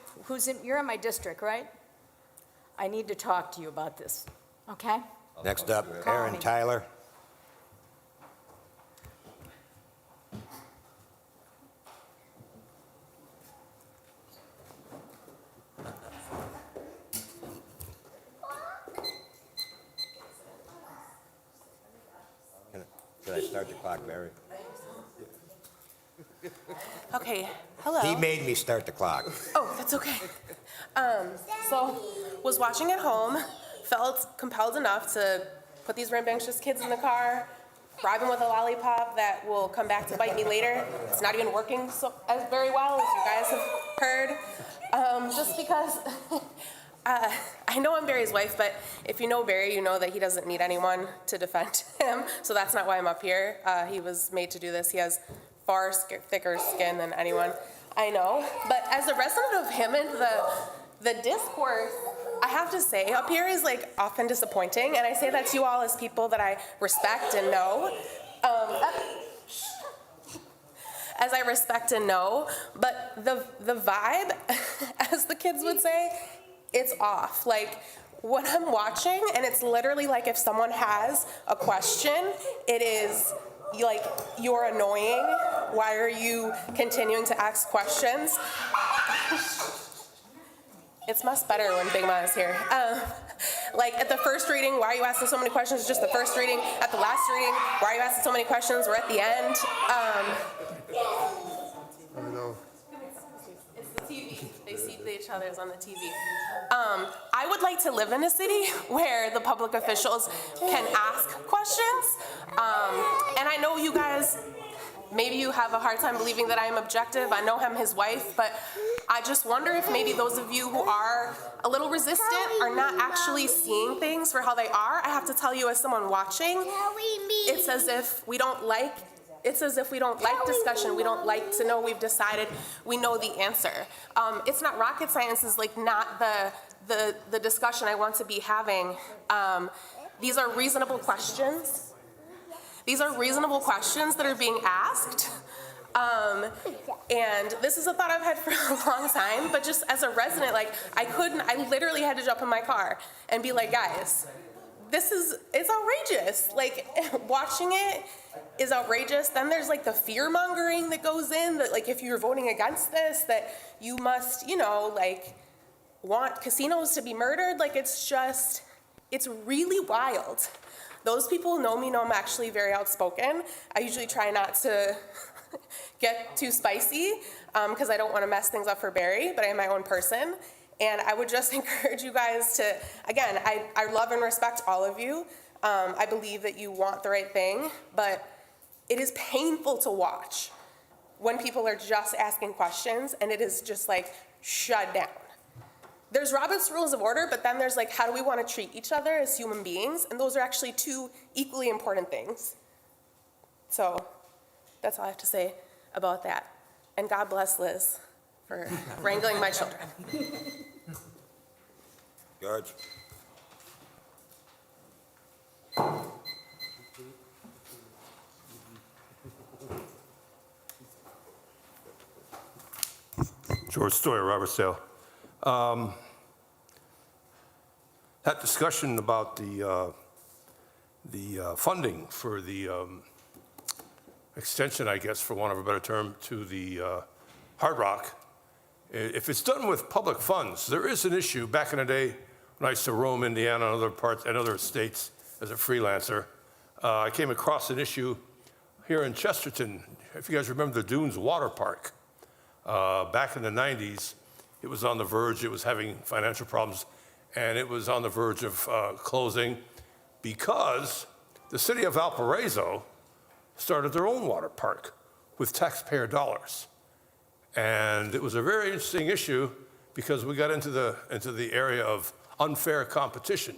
you're in my district, right? I need to talk to you about this, okay? Next up, Call Aaron me. Tyler. Should I start the clock, Barry? Okay, hello. He made me start the clock. Oh, that's okay. So, was watching at home, felt compelled enough to put these rambunctious kids in the car, bribe them with a lollipop that will come back to bite me later. It's not even working as very well as you guys have heard. Just because I know I'm Barry's wife, but if you know Barry, you know that he doesn't need anyone to defend him. So that's not why I'm up here. He was made to do this. He has far thicker skin than anyone I know. But as a resident of Hammond, the discourse, I have to say, up here is like often disappointing. And I say that to you all as people that I respect and know. As I respect and know, but the vibe, as the kids would say, it's off. Like, what I'm watching, and it's literally like if someone has a question, it is like, you're annoying. Why are you continuing to ask questions? It's much better when Big Ma is here. Like at the first reading, why are you asking so many questions? Just the first reading. At the last reading, why are you asking so many questions? We're at the end. I know. It's the TV. They see each other's on the TV. I would like to live in a city where the public officials can ask questions. And I know you guys, maybe you have a hard time believing that I am objective. I know I'm his wife, but I just wonder if maybe those of you who are a little resistant are not actually seeing things for how they are. I have to tell you, as someone watching, it's as if we don't like discussion. We don't like to know we've decided we know the answer. It's not rocket science is like not the discussion I want to be having. These are reasonable questions. These are reasonable questions that are being asked. And this is a thought I've had for a long time, but just as a resident, like I literally had to jump in my car and be like, guys, it's outrageous. Like, watching it is outrageous. Then there's like the fear mongering that goes in, that like if you're voting against this, that you must, like want casinos to be murdered. Like, it's really wild. Those people who know me know I'm actually very outspoken. I usually try not to get too spicy because I don't want to mess things up for Barry, but I am my own person. And I would just encourage you guys to, again, I love and respect all of you. I believe that you want the right thing, but it is painful to watch when people are just asking questions and it is just like shut down. There's Robert's Rules of Order, but then there's like, how do we want to treat each other as human beings? And those are actually two equally important things. So that's all I have to say about that. And God bless Liz for wrangling my children. George? George Stoyer, Robert Sale. That discussion about the funding for the extension, I guess, for want of a better term, to the Hard Rock, if it's done with public funds, there is an issue. Back in the day, when I used to roam Indiana and other parts and other states as a freelancer, I came across an issue here in Chesterton. If you guys remember the Dunes Water Park, back in the 90s, it was on the verge. It was having financial problems, and it was on the verge of closing because the city of Valparaiso started their own water park with taxpayer dollars. And it was a very interesting issue because we got into the area of unfair competition.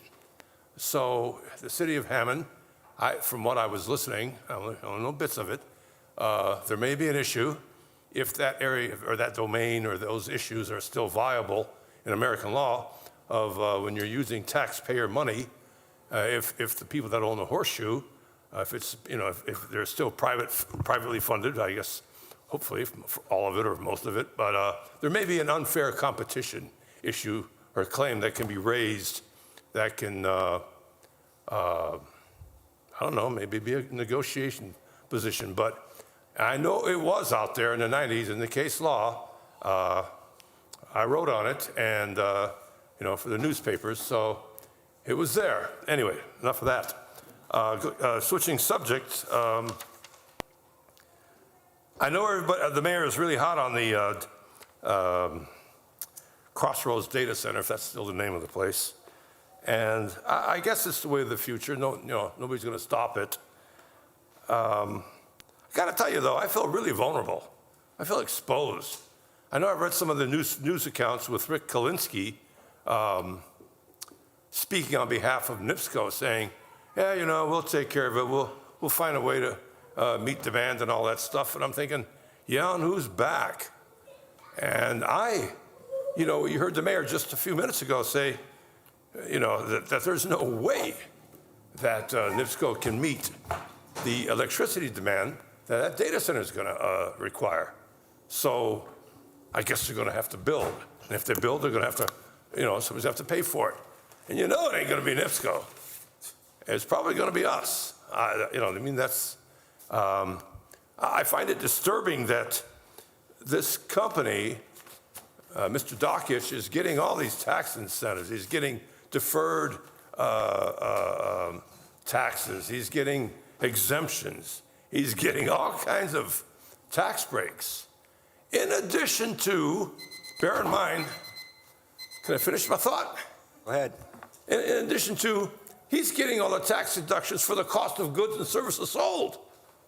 So the city of Hammond, from what I was listening, I only know bits of it, there may be an issue if that area or that domain or those issues are still viable in American law. when you're using taxpayer money, if the people that own the horseshoe, if it's, if they're still privately funded, I guess, hopefully all of it or most of it, but there may be an unfair competition issue or claim that can be raised that can, I don't know, maybe be a negotiation position. But I know it was out there in the 90s in the case law. I wrote on it and, for the newspapers, so it was there. Anyway, enough of that. Switching subjects, I know everybody, the mayor is really hot on the Crossroads Data Center, if that's still the name of the place. And I guess it's the way of the future. Nobody's going to stop it. I got to tell you, though, I feel really vulnerable. I feel exposed. I know I've read some of the news accounts with Rick Kalinsky speaking on behalf of NIPSCO, saying, yeah, we'll take care of it. We'll find a way to meet demand and all that stuff. And I'm thinking, yeah, on whose back? And you heard the mayor just a few minutes ago say, that there's no way that NIPSCO can meet the electricity demand that data center is going to require. So I guess they're going to have to build. And if they build, they're going to have to, somebody's have to pay for it. And it ain't going to be NIPSCO. It's probably going to be us. That's, I find it disturbing that this company, Mr. Dokich, is getting all these tax incentives. He's getting deferred taxes. He's getting exemptions. He's getting all kinds of tax breaks. In addition to, bear in mind, can I finish my thought? Go ahead. In addition to, he's getting all the tax deductions for the cost of goods and services sold.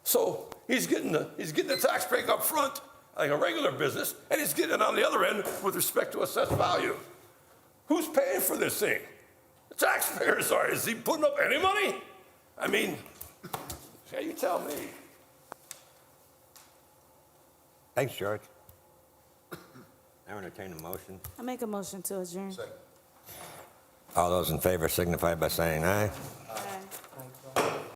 So he's getting the tax break up front, like a regular business, and he's getting it on the other end with respect to assessed value. Who's paying for this thing? The taxpayers are. Is he putting up any money? You tell me. Thanks, George. I entertain a motion. I make a motion to adjourn. All those in favor signify by saying aye.